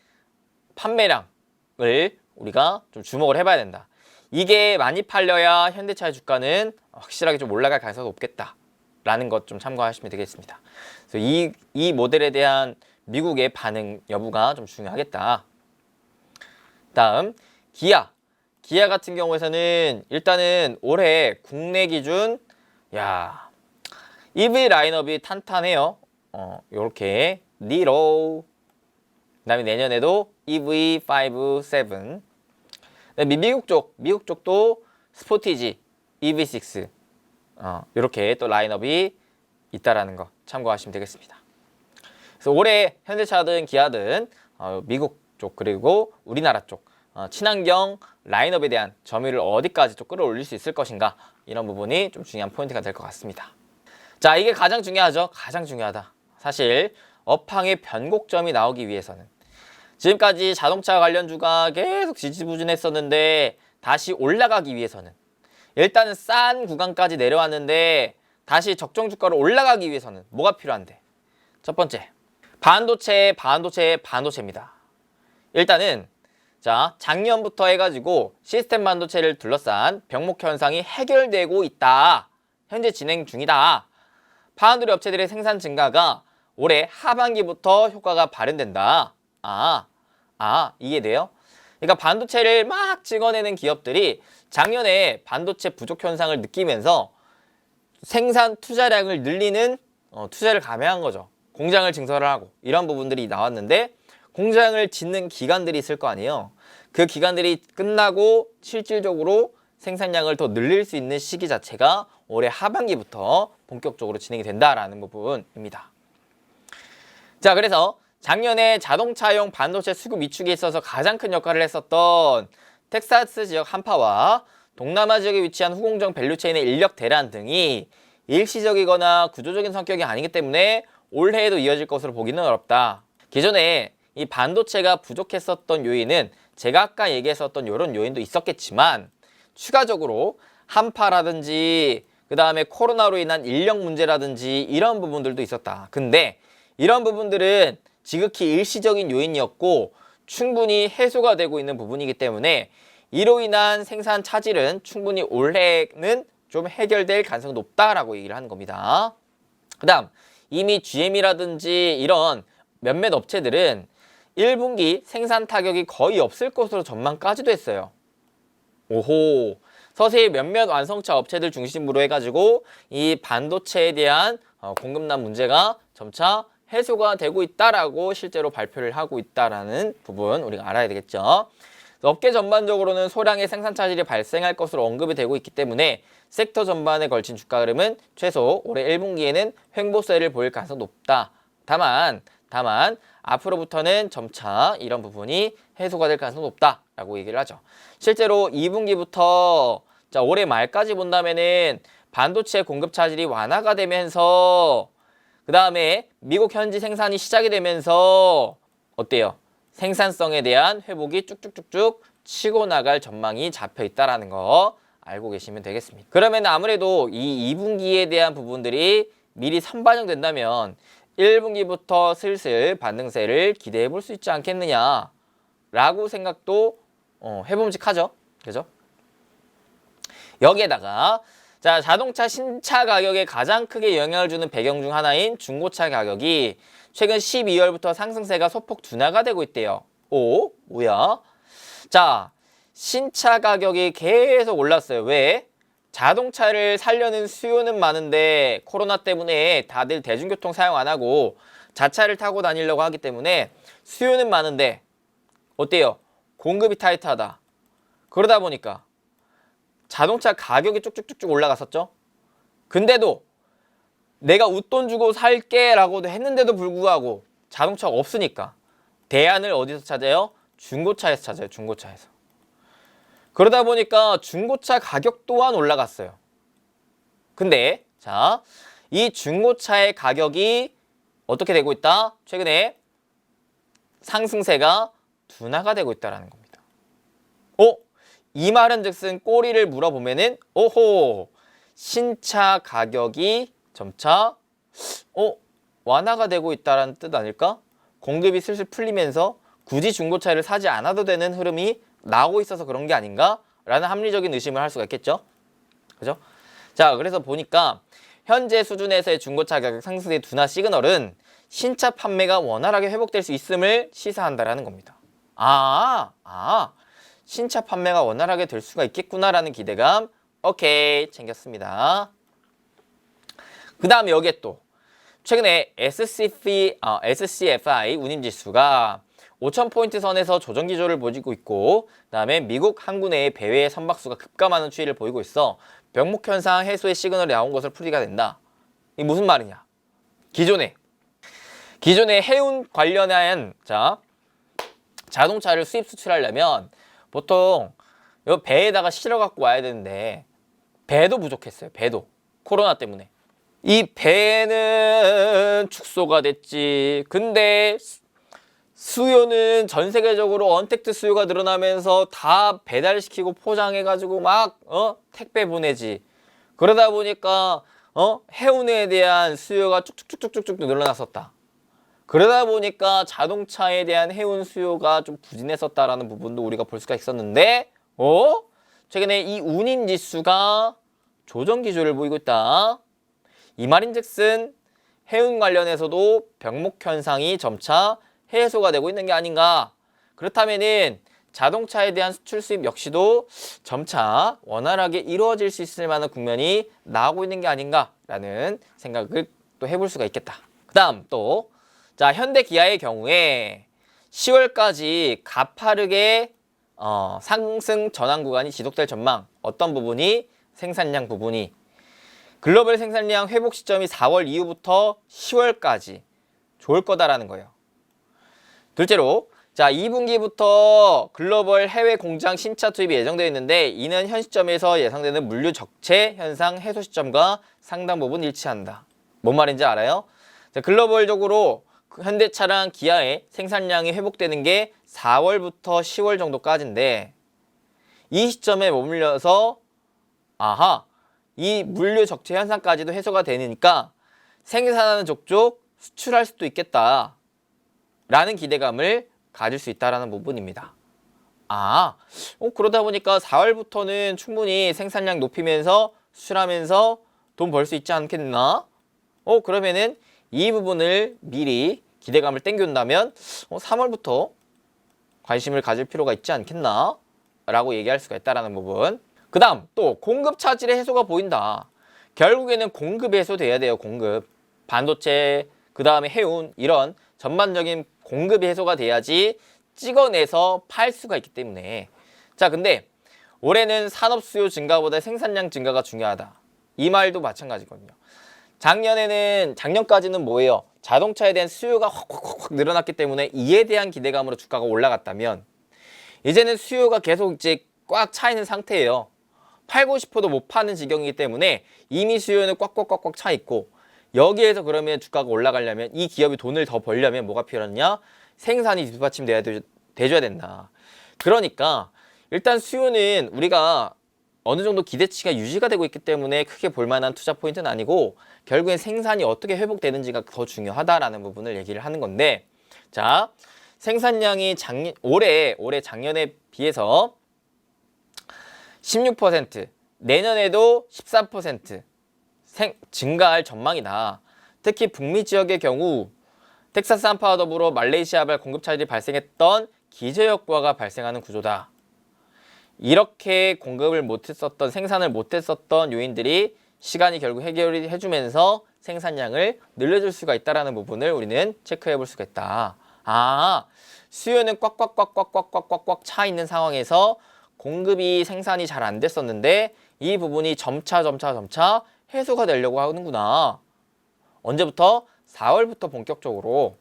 판매량을 우리가 좀 주목을 해봐야 된다. 이게 많이 팔려야 현대차의 주가는 확실하게 좀 올라갈 가능성이 높겠다라는 것 좀 참고하시면 되겠습니다. 그래서 이 모델에 대한 미국의 반응 여부가 좀 중요하겠다. 다음 기아 같은 경우에서는 일단은 올해 국내 기준 EV 라인업이 탄탄해요. 요렇게 니로, 그다음에 내년에도 EV5, 7. 미국 쪽도 스포티지, EV6, 이렇게 또 라인업이 있다라는 거 참고하시면 되겠습니다. 그래서 올해 현대차든 기아든 미국 쪽 그리고 우리나라 쪽 친환경 라인업에 대한 점유율을 어디까지 또 끌어올릴 수 있을 것인가, 이런 부분이 좀 중요한 포인트가 될 것 같습니다. 자, 이게 가장 중요하죠. 가장 중요하다. 사실 업황의 변곡점이 나오기 위해서는, 지금까지 자동차 관련주가 계속 지지부진했었는데 다시 올라가기 위해서는, 일단은 싼 구간까지 내려왔는데 다시 적정 주가로 올라가기 위해서는 뭐가 필요한데? 첫 번째, 반도체입니다. 일단은 작년부터 해가지고 시스템 반도체를 둘러싼 병목 현상이 해결되고 있다. 현재 진행 중이다. 파운드리 업체들의 생산 증가가 올해 하반기부터 효과가 발현된다. 이해돼요? 그러니까 반도체를 막 찍어내는 기업들이 작년에 반도체 부족 현상을 느끼면서 생산 투자량을 늘리는 투자를 감행한 거죠. 공장을 증설을 하고 이런 부분들이 나왔는데, 공장을 짓는 기간들이 있을 거 아니에요. 그 기간들이 끝나고 실질적으로 생산량을 더 늘릴 수 있는 시기 자체가 올해 하반기부터 본격적으로 진행이 된다라는 부분입니다. 자, 그래서 작년에 자동차용 반도체 수급 위축에 있어서 가장 큰 역할을 했었던 텍사스 지역 한파와 동남아 지역에 위치한 후공정 밸류체인의 인력 대란 등이 일시적이거나 구조적인 성격이 아니기 때문에 올해에도 이어질 것으로 보기는 어렵다. 기존에 이 반도체가 부족했었던 요인은 제가 아까 얘기했었던 이런 요인도 있었겠지만, 추가적으로 한파라든지 그 다음에 코로나로 인한 인력 문제라든지 이런 부분들도 있었다. 근데 이런 부분들은 지극히 일시적인 요인이었고 충분히 해소가 되고 있는 부분이기 때문에 이로 인한 생산 차질은 충분히 올해는 좀 해결될 가능성이 높다라고 얘기를 하는 겁니다. 그 다음, 이미 GM이라든지 이런 몇몇 업체들은 1분기 생산 타격이 거의 없을 것으로 전망까지도 했어요. 오호. 서서히 몇몇 완성차 업체들 중심으로 해가지고 이 반도체에 대한 공급난 문제가 점차 해소가 되고 있다라고 실제로 발표를 하고 있다라는 부분 우리가 알아야 되겠죠. 업계 전반적으로는 소량의 생산 차질이 발생할 것으로 언급이 되고 있기 때문에 섹터 전반에 걸친 주가 흐름은 최소 올해 1분기에는 횡보세를 보일 가능성이 높다. 다만 앞으로부터는 점차 이런 부분이 해소가 될 가능성이 높다라고 얘기를 하죠. 실제로 2분기부터 올해 말까지 본다면은 반도체 공급 차질이 완화가 되면서 그 다음에 미국 현지 생산이 시작이 되면서 어때요? 생산성에 대한 회복이 쭉쭉쭉쭉 치고 나갈 전망이 잡혀 있다라는 거 알고 계시면 되겠습니다. 그러면 아무래도 이 2분기에 대한 부분들이 미리 선반영된다면 1분기부터 슬슬 반등세를 기대해 볼 수 있지 않겠느냐라고 생각도 해봄직하죠. 그죠? 여기에다가 자동차 신차 가격에 가장 크게 영향을 주는 배경 중 하나인 중고차 가격이 최근 12월부터 상승세가 소폭 둔화가 되고 있대요. 오? 뭐야? 신차 가격이 계속 올랐어요. 왜? 자동차를 사려는 수요는 많은데 코로나 때문에 다들 대중교통 사용 안 하고 자차를 타고 다니려고 하기 때문에 수요는 많은데 어때요? 공급이 타이트하다. 그러다 보니까 자동차 가격이 쭉쭉쭉쭉 올라갔었죠. 근데도 내가 웃돈 주고 살게 라고도 했는데도 불구하고 자동차가 없으니까 대안을 어디서 찾아요? 중고차에서 찾아요. 중고차에서. 그러다 보니까 중고차 가격 또한 올라갔어요. 근데 이 중고차의 가격이 어떻게 되고 있다? 최근에 상승세가 둔화가 되고 있다는 겁니다. 이 말은 즉슨 꼬리를 물어보면은 오호, 신차 가격이 점차 완화가 되고 있다는 뜻 아닐까? 공급이 슬슬 풀리면서 굳이 중고차를 사지 않아도 되는 흐름이 나오고 있어서 그런 게 아닌가? 라는 합리적인 의심을 할 수가 있겠죠. 그죠? 그래서 보니까 현재 수준에서의 중고차 가격 상승의 둔화 시그널은 신차 판매가 원활하게 회복될 수 있음을 시사한다라는 겁니다. 신차 판매가 원활하게 될 수가 있겠구나라는 기대감. 오케이, 챙겼습니다. 그 다음에 여기에 또 최근에 SCFI 운임지수가 5,000포인트 선에서 조정 기조를 보이고 있고, 그 다음에 미국 항구 내의 배외 선박수가 급감하는 추이를 보이고 있어 병목 현상 해소의 시그널이 나온 것을 풀이가 된다. 이게 무슨 말이냐? 기존에 해운 관련한 자동차를 수입 수출하려면 보통 이 배에다가 실어 갖고 와야 되는데 배도 부족했어요. 배도 코로나 때문에 이 배는 축소가 됐지. 근데 수요는 전 세계적으로 언택트 수요가 늘어나면서 다 배달시키고 포장해가지고 막 택배 보내지. 그러다 보니까 해운에 대한 수요가 쭉쭉쭉쭉쭉 늘어났었다. 그러다 보니까 자동차에 대한 해운 수요가 좀 부진했었다라는 부분도 우리가 볼 수가 있었는데 최근에 이 운임지수가 조정 기조를 보이고 있다. 이 말인즉슨 해운 관련해서도 병목 현상이 점차 해소가 되고 있는 게 아닌가. 그렇다면은 자동차에 대한 수출 수입 역시도 점차 원활하게 이루어질 수 있을 만한 국면이 나오고 있는 게 아닌가라는 생각을 또 해볼 수가 있겠다. 그 다음 또 현대 기아의 경우에 10월까지 가파르게 상승 전환 구간이 지속될 전망. 어떤 부분이? 생산량 부분이. 글로벌 생산량 회복 시점이 4월 이후부터 10월까지 좋을 거다라는 거예요. 둘째로 2분기부터 글로벌 해외 공장 신차 투입이 예정되어 있는데 이는 현 시점에서 예상되는 물류 적체 현상 해소 시점과 상당 부분 일치한다. 뭔 말인지 알아요? 글로벌적으로 현대차랑 기아의 생산량이 회복되는 게 4월부터 10월 정도까지인데 이 시점에 머물러서 이 물류 적체 현상까지도 해소가 되니까 생산하는 족족 수출할 수도 있겠다 라는 기대감을 가질 수 있다는 부분입니다. 그러다 보니까 4월부터는 충분히 생산량 높이면서 수출하면서 돈 벌 수 있지 않겠나? 그러면은 이 부분을 미리 기대감을 땡겨온다면 3월부터 관심을 가질 필요가 있지 않겠나? 라고 얘기할 수가 있다는 부분. 그 다음 또 공급 차질의 해소가 보인다. 결국에는 공급이 해소돼야 돼요. 공급. 반도체, 그 다음에 해운 이런 전반적인 공급이 해소가 돼야지 찍어내서 팔 수가 있기 때문에 자, 근데 올해는 산업 수요 증가보다 생산량 증가가 중요하다. 이 말도 마찬가지거든요. 작년까지는 뭐예요? 자동차에 대한 수요가 확 늘어났기 때문에 이에 대한 기대감으로 주가가 올라갔다면 이제는 수요가 계속 이제 꽉 차 있는 상태예요. 팔고 싶어도 못 파는 지경이기 때문에 이미 수요는 꽉꽉꽉꽉 차 있고 여기에서 그러면 주가가 올라가려면 이 기업이 돈을 더 벌려면 뭐가 필요하냐? 생산이 돼줘야 된다. 그러니까 일단 수요는 우리가 어느 정도 기대치가 유지가 되고 있기 때문에 크게 볼만한 투자 포인트는 아니고 결국엔 생산이 어떻게 회복되는지가 더 중요하다라는 부분을 얘기를 하는 건데 자 생산량이 올해 작년에 비해서 16% 내년에도 14% 증가할 전망이다. 특히 북미 지역의 경우 텍사스 한파와 더불어 말레이시아발 공급 차질이 발생했던 기저효과가 발생하는 구조다. 이렇게 공급을 못했었던 생산을 못했었던 요인들이 시간이 결국 해결이 해주면서 생산량을 늘려줄 수가 있다는 부분을 우리는 체크해 볼 수가 있다. 수요는 꽉꽉꽉꽉꽉꽉꽉 차 있는 상황에서 공급이 생산이 잘 안 됐었는데 이 부분이 점차 해소가 되려고 하는구나. 언제부터? 4월부터 본격적으로.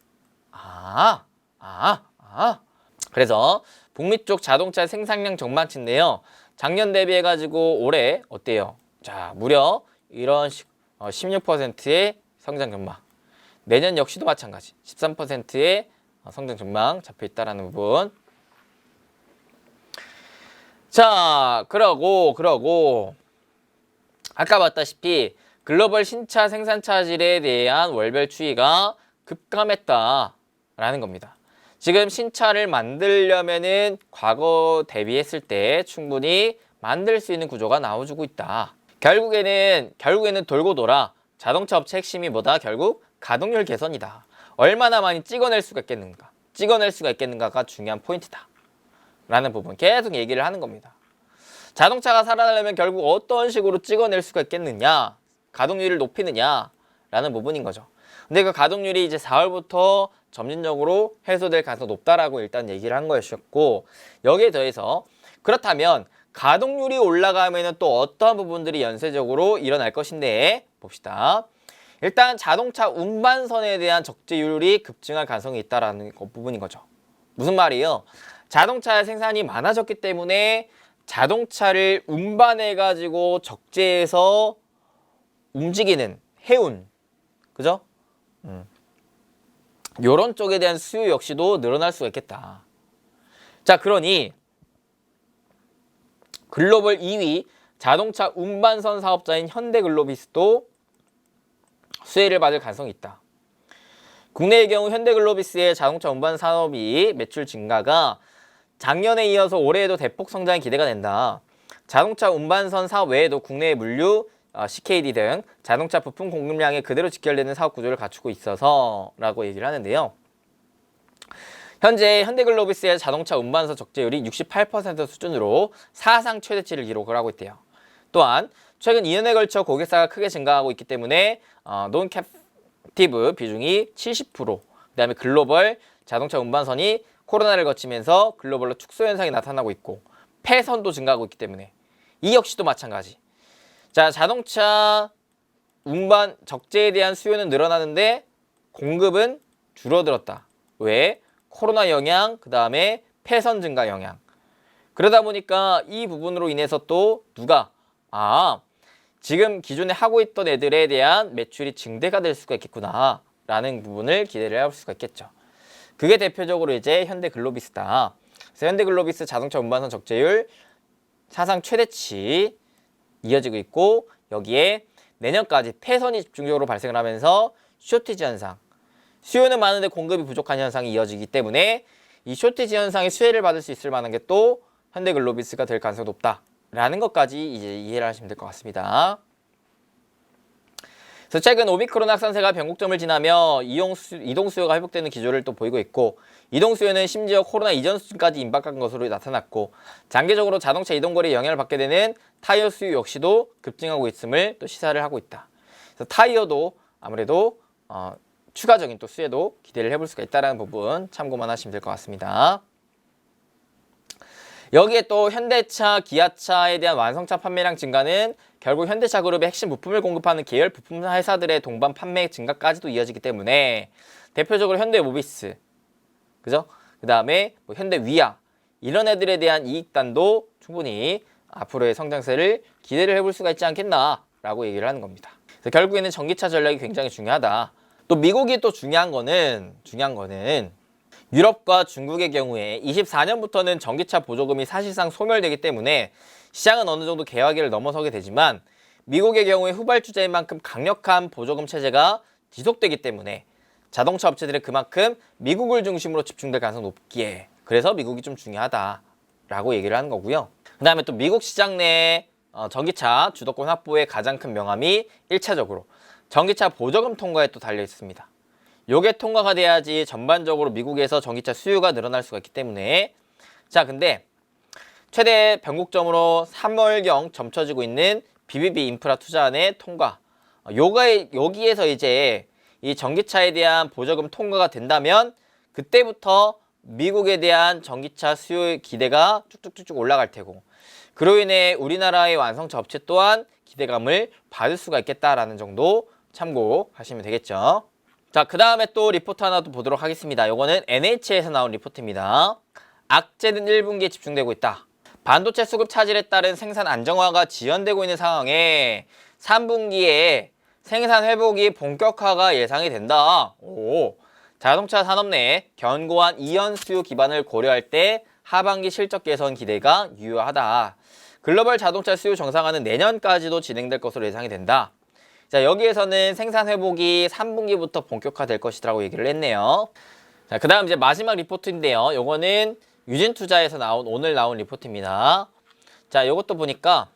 그래서 북미 쪽 자동차 생산량 전망치인데요. 작년 대비해가지고 올해 어때요? 자, 무려 이런 16%의 성장 전망. 내년 역시도 마찬가지. 13%의 성장 전망 잡혀 있다라는 부분. 자, 그러고 아까 봤다시피 글로벌 신차 생산 차질에 대한 월별 추이가 급감했다라는 겁니다. 지금 신차를 만들려면은 과거 대비했을 때 충분히 만들 수 있는 구조가 나와주고 있다. 결국에는 돌고 돌아 자동차 업체 핵심이 뭐다? 결국 가동률 개선이다. 얼마나 많이 찍어낼 수가 있겠는가가 중요한 포인트다. 라는 부분 계속 얘기를 하는 겁니다. 자동차가 살아나려면 결국 어떤 식으로 찍어낼 수가 있겠느냐, 가동률을 높이느냐 라는 부분인 거죠. 근데 그 가동률이 이제 4월부터 점진적으로 해소될 가능성이 높다라고 일단 얘기를 한 거였고, 여기에 더해서 그렇다면 가동률이 올라가면 또 어떠한 부분들이 연쇄적으로 일어날 것인데 봅시다. 일단 자동차 운반선에 대한 적재율이 급증할 가능성이 있다라는 부분인 거죠. 무슨 말이에요? 자동차 생산이 많아졌기 때문에 자동차를 운반해가지고 적재해서 움직이는 해운, 그죠? 요런 쪽에 대한 수요 역시도 늘어날 수가 있겠다. 자, 그러니 글로벌 2위 자동차 운반선 사업자인 현대글로비스도 수혜를 받을 가능성이 있다. 국내의 경우 현대글로비스의 자동차 운반 산업이 매출 증가가 작년에 이어서 올해에도 대폭 성장이 기대가 된다. 자동차 운반선 사업 외에도 국내의 물류, CKD 등 자동차 부품 공급량에 그대로 직결되는 사업 구조를 갖추고 있어서 라고 얘기를 하는데요. 현재 현대글로비스의 자동차 운반선 적재율이 68% 수준으로 사상 최대치를 기록을 하고 있대요. 또한 최근 2년에 걸쳐 고객사가 크게 증가하고 있기 때문에 논캡티브 비중이 70%, 그다음에 글로벌 자동차 운반선이 코로나를 거치면서 글로벌로 축소 현상이 나타나고 있고 폐선도 증가하고 있기 때문에 이 역시도 마찬가지. 자, 자동차 운반 적재에 대한 수요는 늘어나는데 공급은 줄어들었다. 왜? 코로나 영향, 그 다음에 폐선 증가 영향. 그러다 보니까 이 부분으로 인해서 또 누가 지금 기존에 하고 있던 애들에 대한 매출이 증대가 될 수가 있겠구나 라는 부분을 기대를 해볼 수가 있겠죠. 그게 대표적으로 이제 현대글로비스다. 그래서 현대글로비스 자동차 운반선 적재율 사상 최대치 이어지고 있고, 여기에 내년까지 폐선이 집중적으로 발생을 하면서 쇼티지 현상, 수요는 많은데 공급이 부족한 현상이 이어지기 때문에 이 쇼티지 현상의 수혜를 받을 수 있을 만한 게 또 현대글로비스가 될 가능성이 높다라는 것까지 이제 이해를 하시면 될 것 같습니다. 그래서 최근 오미크론 확산세가 변곡점을 지나며 이동 수요가 회복되는 기조를 또 보이고 있고, 이동 수요는 심지어 코로나 이전 수준까지 임박한 것으로 나타났고, 장기적으로 자동차 이동거리에 영향을 받게 되는 타이어 수요 역시도 급증하고 있음을 또 시사를 하고 있다. 그래서 타이어도 아무래도 추가적인 또 수혜도 기대를 해볼 수가 있다는 부분 참고만 하시면 될 것 같습니다. 여기에 또 현대차, 기아차에 대한 완성차 판매량 증가는 결국 현대차 그룹의 핵심 부품을 공급하는 계열 부품 회사들의 동반 판매 증가까지도 이어지기 때문에 대표적으로 현대모비스, 그죠? 그 다음에 뭐 현대위아 이런 애들에 대한 이익단도 충분히 앞으로의 성장세를 기대를 해볼 수가 있지 않겠나라고 얘기를 하는 겁니다. 그래서 결국에는 전기차 전략이 굉장히 중요하다. 또 미국이 또 중요한 거는 유럽과 중국의 경우에 24년부터는 전기차 보조금이 사실상 소멸되기 때문에 시장은 어느 정도 개화기를 넘어서게 되지만 미국의 경우에 후발주자인 만큼 강력한 보조금 체제가 지속되기 때문에 자동차 업체들은 그만큼 미국을 중심으로 집중될 가능성이 높기에 그래서 미국이 좀 중요하다라고 얘기를 하는 거고요. 그 다음에 또 미국 시장 내 전기차 주도권 확보의 가장 큰 명함이 1차적으로 전기차 보조금 통과에 또 달려 있습니다. 요게 통과가 돼야지 전반적으로 미국에서 전기차 수요가 늘어날 수가 있기 때문에 자 근데 최대 변곡점으로 3월경 점쳐지고 있는 BBB 인프라 투자안의 통과 여기에서 이제 이 전기차에 대한 보조금 통과가 된다면 그때부터 미국에 대한 전기차 수요 기대가 쭉쭉쭉쭉 올라갈 테고 그로 인해 우리나라의 완성차 업체 또한 기대감을 받을 수가 있겠다라는 정도 참고하시면 되겠죠. 자, 그 다음에 또 리포트 하나 또 보도록 하겠습니다. 요거는 NH에서 나온 리포트입니다. 악재는 1분기에 집중되고 있다. 반도체 수급 차질에 따른 생산 안정화가 지연되고 있는 상황에 3분기에 생산 회복이 본격화가 예상이 된다. 자동차 산업 내 견고한 이연 수요 기반을 고려할 때 하반기 실적 개선 기대가 유효하다. 글로벌 자동차 수요 정상화는 내년까지도 진행될 것으로 예상이 된다. 자, 여기에서는 생산 회복이 3분기부터 본격화될 것이라고 얘기를 했네요. 자, 그 다음 이제 마지막 리포트인데요. 요거는 유진투자에서 오늘 나온 리포트입니다. 자, 요것도 보니까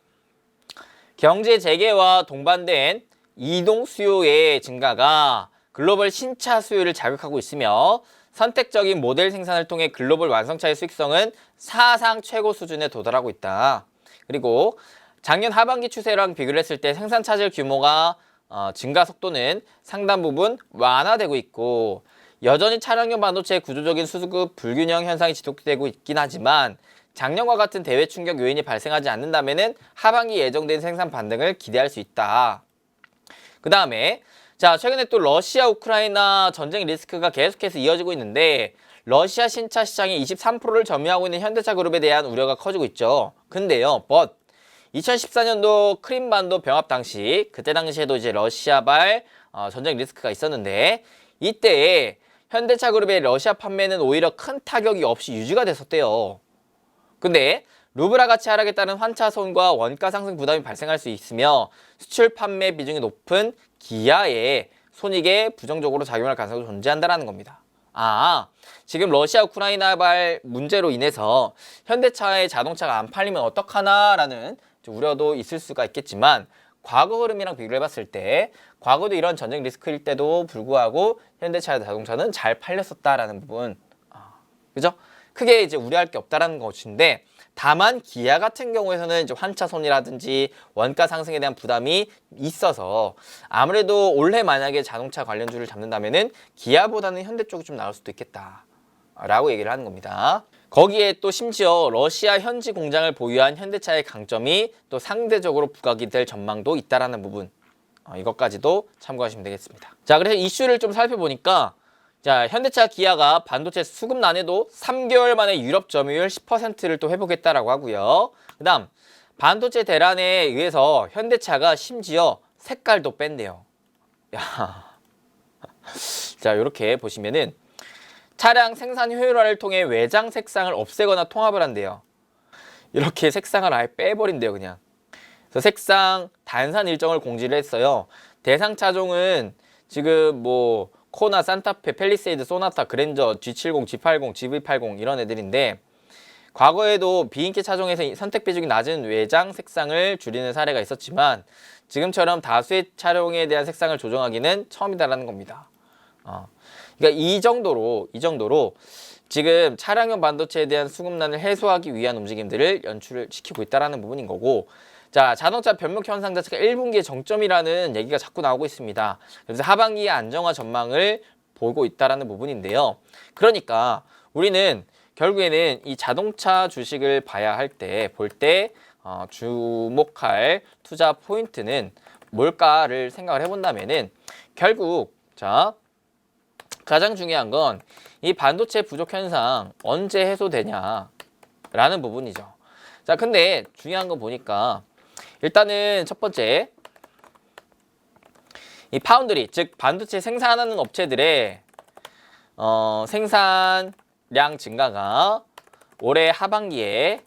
경제 재개와 동반된 이동 수요의 증가가 글로벌 신차 수요를 자극하고 있으며 선택적인 모델 생산을 통해 글로벌 완성차의 수익성은 사상 최고 수준에 도달하고 있다. 그리고 작년 하반기 추세랑 비교를 했을 때 생산 차질 규모가 증가 속도는 상당 부분 완화되고 있고 여전히 차량용 반도체의 구조적인 수급 불균형 현상이 지속되고 있긴 하지만 작년과 같은 대외 충격 요인이 발생하지 않는다면 하반기 예정된 생산 반등을 기대할 수 있다. 그 다음에 자 최근에 또 러시아 우크라이나 전쟁 리스크가 계속해서 이어지고 있는데 러시아 신차 시장의 23%를 점유하고 있는 현대차 그룹에 대한 우려가 커지고 있죠. 근데요, 2014년도 크림반도 병합 당시 그때 당시에도 이제 러시아발 전쟁 리스크가 있었는데 이때 현대차 그룹의 러시아 판매는 오히려 큰 타격이 없이 유지가 됐었대요. 근데 루브라 가치 하락에 따른 환차 손과 원가 상승 부담이 발생할 수 있으며 수출 판매 비중이 높은 기아의 손익에 부정적으로 작용할 가능성도 존재한다는 겁니다. 지금 러시아 우크라이나발 문제로 인해서 현대차의 자동차가 안 팔리면 어떡하나라는 우려도 있을 수가 있겠지만 과거 흐름이랑 비교를 해봤을 때 과거도 이런 전쟁 리스크일 때도 불구하고 현대차 자동차는 잘 팔렸었다라는 부분, 그죠? 크게 이제 우려할 게 없다라는 것인데 다만 기아 같은 경우에서는 이제 환차손이라든지 원가 상승에 대한 부담이 있어서 아무래도 올해 만약에 자동차 관련주를 잡는다면은 기아보다는 현대 쪽이 좀 나올 수도 있겠다라고 얘기를 하는 겁니다. 거기에 또 심지어 러시아 현지 공장을 보유한 현대차의 강점이 또 상대적으로 부각이 될 전망도 있다라는 부분, 이것까지도 참고하시면 되겠습니다. 자, 그래서 이슈를 좀 살펴보니까 자, 현대차 기아가 반도체 수급 난에도 3개월 만에 유럽 점유율 10%를 또 회복했다라고 하고요. 그 다음 반도체 대란에 의해서 현대차가 심지어 색깔도 뺀대요. 자, 이렇게 보시면은 차량 생산 효율화를 통해 외장 색상을 없애거나 통합을 한대요. 이렇게 색상을 아예 빼버린대요, 그냥. 그래서 색상 단산 일정을 공지를 했어요. 대상 차종은 지금 뭐 코나, 산타페, 팰리세이드, 소나타, 그랜저, G70, G80, GV80 이런 애들인데 과거에도 비인기 차종에서 선택 비중이 낮은 외장 색상을 줄이는 사례가 있었지만 지금처럼 다수의 차량에 대한 색상을 조정하기는 처음이다라는 겁니다. 그러니까 이 정도로 지금 차량용 반도체에 대한 수급난을 해소하기 위한 움직임들을 연출을 시키고 있다라는 부분인 거고, 자, 자동차 변목 현상 자체가 1분기의 정점이라는 얘기가 자꾸 나오고 있습니다. 그래서 하반기의 안정화 전망을 보고 있다라는 부분인데요. 그러니까 우리는 결국에는 이 자동차 주식을 봐야 할 때, 볼 때 주목할 투자 포인트는 뭘까를 생각을 해본다면은 결국 자 가장 중요한 건 이 반도체 부족 현상 언제 해소되냐라는 부분이죠. 자, 근데 중요한 거 보니까 일단은 첫 번째 이 파운드리, 즉 반도체 생산하는 업체들의 생산량 증가가 올해 하반기에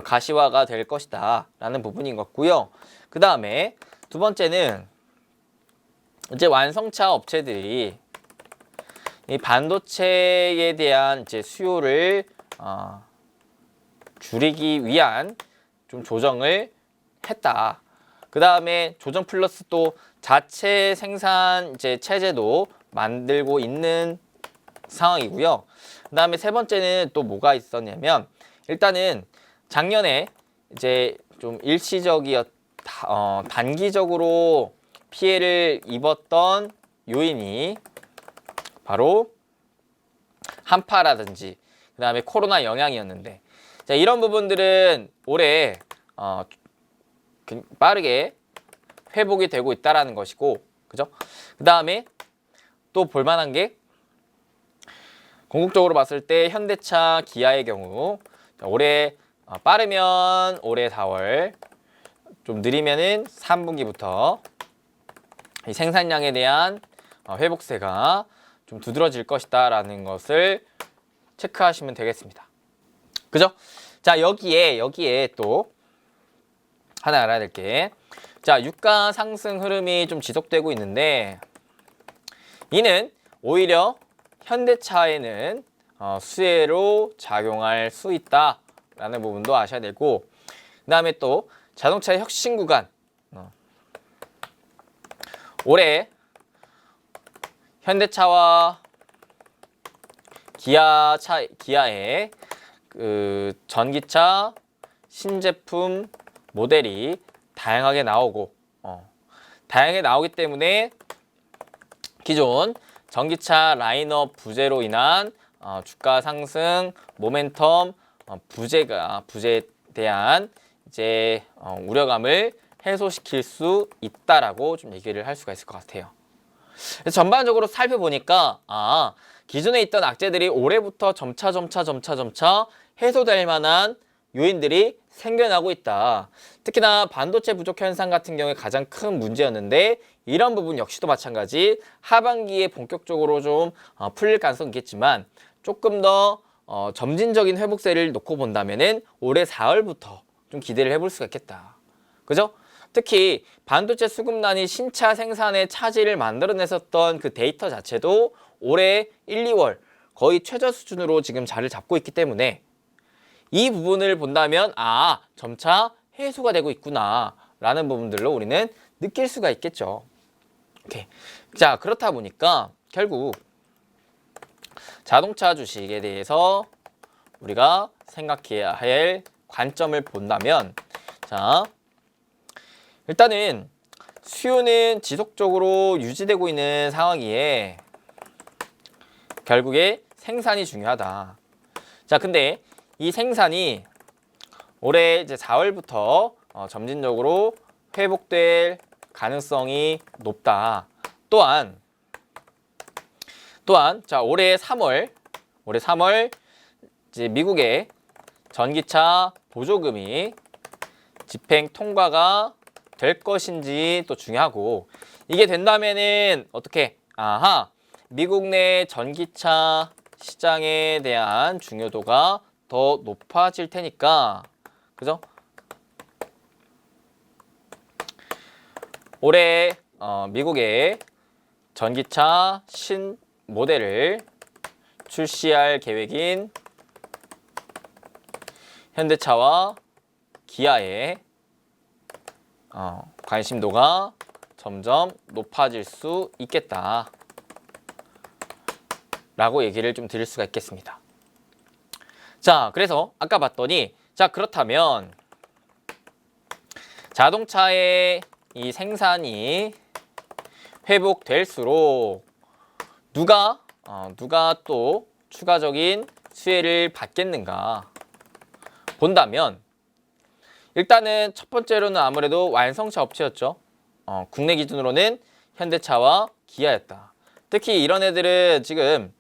가시화가 될 것이다 라는 부분인 것 같고요. 그 다음에 두 번째는 이제 완성차 업체들이 이 반도체에 대한 이제 수요를 줄이기 위한 좀 조정을 했다. 그 다음에 조정 플러스 또 자체 생산 이제 체제도 만들고 있는 상황이고요. 그 다음에 세 번째는 또 뭐가 있었냐면 일단은 작년에 이제 좀 단기적으로 피해를 입었던 요인이 바로 한파라든지 그 다음에 코로나 영향이었는데, 자, 이런 부분들은 올해 빠르게 회복이 되고 있다라는 것이고, 그죠? 그 다음에 또 볼만한 게 궁극적으로 봤을 때 현대차, 기아의 경우 올해 빠르면 올해 4월, 좀 느리면은 3분기부터 이 생산량에 대한 회복세가 좀 두드러질 것이다 라는 것을 체크하시면 되겠습니다. 그죠? 자, 여기에 또 하나 알아야 될 게, 자, 유가 상승 흐름이 좀 지속되고 있는데 이는 오히려 현대차에는 수혜로 작용할 수 있다 라는 부분도 아셔야 되고, 그 다음에 또 자동차의 혁신 구간, 올해 현대차와 기아의 그 전기차 신제품 모델이 다양하게 나오고 다양하게 나오기 때문에 기존 전기차 라인업 부재로 인한 주가 상승 모멘텀 부재에 대한 이제 우려감을 해소시킬 수 있다라고 좀 얘기를 할 수가 있을 것 같아요. 그래서 전반적으로 살펴보니까 기존에 있던 악재들이 올해부터 점차 해소될 만한 요인들이 생겨나고 있다. 특히나 반도체 부족 현상 같은 경우에 가장 큰 문제였는데 이런 부분 역시도 마찬가지 하반기에 본격적으로 좀 풀릴 가능성이 있겠지만 조금 더 점진적인 회복세를 놓고 본다면은 올해 4월부터 좀 기대를 해볼 수가 있겠다. 그죠? 특히 반도체 수급난이 신차 생산의 차질을 만들어냈었던 그 데이터 자체도 올해 1, 2월 거의 최저 수준으로 지금 자리를 잡고 있기 때문에 이 부분을 본다면 점차 해소가 되고 있구나 라는 부분들로 우리는 느낄 수가 있겠죠. 오케이. 자, 그렇다 보니까 결국 자동차 주식에 대해서 우리가 생각해야 할 관점을 본다면, 자, 일단은 수요는 지속적으로 유지되고 있는 상황이에 결국에 생산이 중요하다. 자, 근데 이 생산이 올해 이제 4월부터 점진적으로 회복될 가능성이 높다. 또한 자, 올해 3월 이제 미국의 전기차 보조금이 집행 통과가 될 것인지 또 중요하고, 이게 된다면은 어떻게 미국 내 전기차 시장에 대한 중요도가 더 높아질 테니까, 그죠? 올해 미국의 전기차 신 모델을 출시할 계획인 현대차와 기아의 관심도가 점점 높아질 수 있겠다 라고 얘기를 좀 드릴 수가 있겠습니다. 자, 그래서 아까 봤더니, 자, 그렇다면 자동차의 이 생산이 회복될수록 누가 또 추가적인 수혜를 받겠는가 본다면 일단은 첫 번째로는 아무래도 완성차 업체였죠. 국내 기준으로는 현대차와 기아였다. 특히 이런 애들은 지금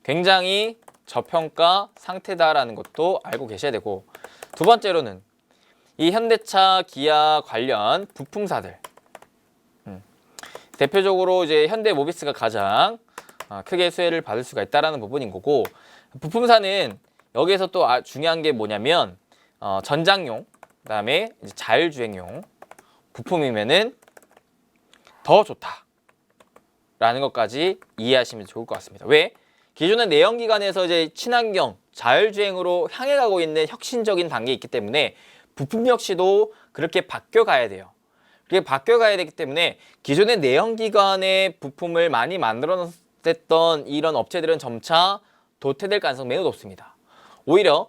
굉장히 저평가 상태다라는 것도 알고 계셔야 되고, 두 번째로는 이 현대차, 기아 관련 부품사들, 대표적으로 이제 현대모비스가 가장 크게 수혜를 받을 수가 있다라는 부분인 거고, 부품사는 여기에서 또 중요한 게 뭐냐면 전장용, 그다음에 이제 자율주행용 부품이면은 더 좋다라는 것까지 이해하시면 좋을 것 같습니다. 왜? 기존의 내연기관에서 이제 친환경, 자율주행으로 향해 가고 있는 혁신적인 단계에 있기 때문에 부품 역시도 그렇게 바뀌어가야 돼요. 그렇게 바뀌어가야 되기 때문에 기존의 내연기관의 부품을 많이 만들어냈던 이런 업체들은 점차 도태될 가능성이 매우 높습니다. 오히려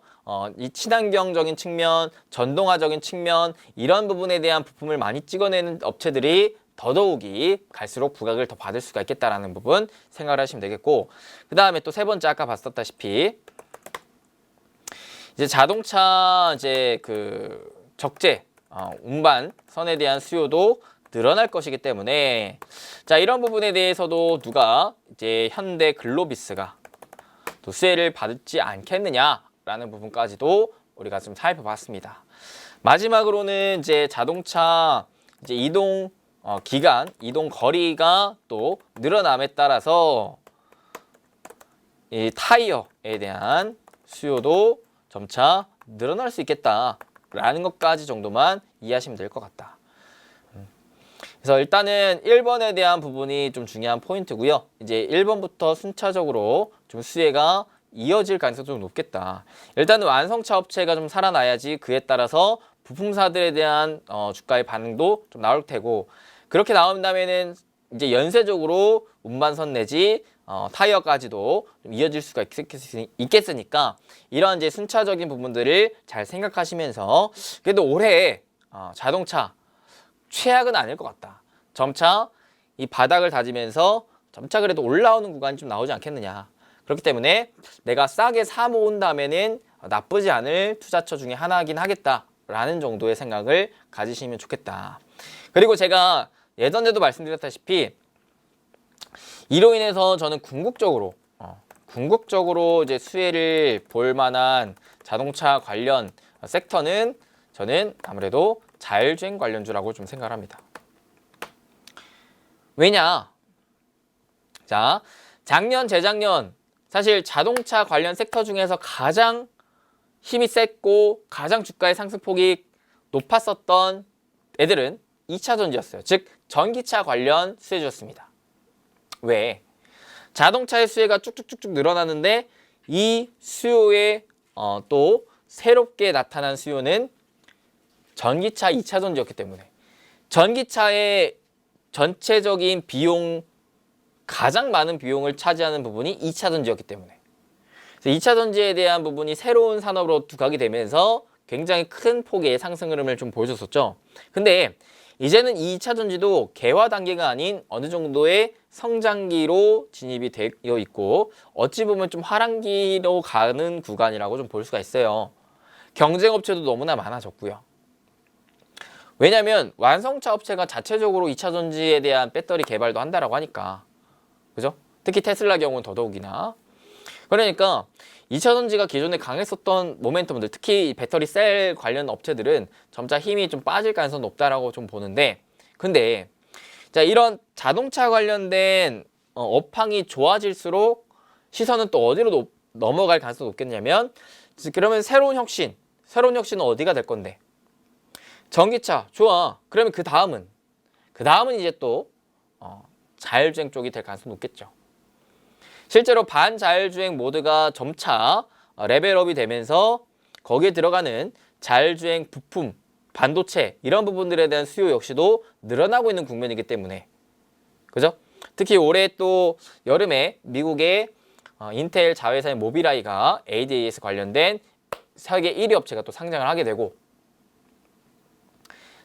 이 친환경적인 측면, 전동화적인 측면, 이런 부분에 대한 부품을 많이 찍어내는 업체들이 더더욱이 갈수록 부각을 더 받을 수가 있겠다라는 부분 생각을 하시면 되겠고, 그 다음에 또 세 번째 아까 봤었다시피 이제 자동차 이제 그 적재 운반 선에 대한 수요도 늘어날 것이기 때문에, 자, 이런 부분에 대해서도 누가 이제 현대 글로비스가 또 수혜를 받지 않겠느냐라는 부분까지도 우리가 좀 살펴봤습니다. 마지막으로는 이제 자동차 이제 이동 기간, 이동 거리가 또 늘어남에 따라서 이 타이어에 대한 수요도 점차 늘어날 수 있겠다라는 것까지 정도만 이해하시면 될 것 같다. 그래서 일단은 1번에 대한 부분이 좀 중요한 포인트고요. 이제 1번부터 순차적으로 좀 수혜가 이어질 가능성이 좀 높겠다. 일단은 완성차 업체가 좀 살아나야지 그에 따라서 부품사들에 대한 주가의 반응도 좀 나올 테고, 그렇게 나온다면은 이제 연쇄적으로 운반선 내지 타이어까지도 좀 이어질 수가 있겠으니까 이런 이제 순차적인 부분들을 잘 생각하시면서 그래도 올해 자동차 최악은 아닐 것 같다. 점차 이 바닥을 다지면서 점차 그래도 올라오는 구간이 좀 나오지 않겠느냐. 그렇기 때문에 내가 싸게 사 모은다면은 나쁘지 않을 투자처 중에 하나이긴 하겠다라는 정도의 생각을 가지시면 좋겠다. 그리고 제가 예전에도 말씀드렸다시피 이로 인해서 저는 궁극적으로 이제 수혜를 볼 만한 자동차 관련 섹터는 저는 아무래도 자율주행 관련주라고 좀 생각을 합니다. 왜냐? 자, 작년, 재작년 사실 자동차 관련 섹터 중에서 가장 힘이 셌고 가장 주가의 상승폭이 높았었던 애들은 2차 전지였어요. 즉 전기차 관련 수혜주였습니다. 왜? 자동차의 수혜가 쭉쭉쭉쭉 늘어나는데 이 수요에 또 새롭게 나타난 수요는 전기차 2차 전지였기 때문에 전기차의 전체적인 비용, 가장 많은 비용을 차지하는 부분이 2차 전지였기 때문에, 그래서 2차 전지에 대한 부분이 새로운 산업으로 두각이 되면서 굉장히 큰 폭의 상승 흐름을 좀 보여줬었죠. 근데 이제는 2차 전지도 개화 단계가 아닌 어느 정도의 성장기로 진입이 되어 있고 어찌 보면 좀 하락기로 가는 구간이라고 좀 볼 수가 있어요. 경쟁업체도 너무나 많아졌고요. 왜냐하면 완성차 업체가 자체적으로 2차 전지에 대한 배터리 개발도 한다라고 하니까, 그죠? 특히 테슬라 경우는 더더욱이나. 그러니까 2차 전지가 기존에 강했었던 모멘텀들, 특히 배터리 셀 관련 업체들은 점차 힘이 좀 빠질 가능성이 높다라고 좀 보는데, 근데 자, 이런 자동차 관련된 업황이 좋아질수록 시선은 또 어디로 넘어갈 가능성이 높겠냐면, 그러면 새로운 혁신은 어디가 될 건데? 전기차 좋아. 그러면 그 다음은 이제 또 자율주행 쪽이 될 가능성이 높겠죠. 실제로 반자율주행 모드가 점차 레벨업이 되면서 거기에 들어가는 자율주행 부품, 반도체 이런 부분들에 대한 수요 역시도 늘어나고 있는 국면이기 때문에, 그죠? 특히 올해 또 여름에 미국의 인텔 자회사인 모비라이가 ADAS 관련된 세계 1위 업체가 또 상장을 하게 되고,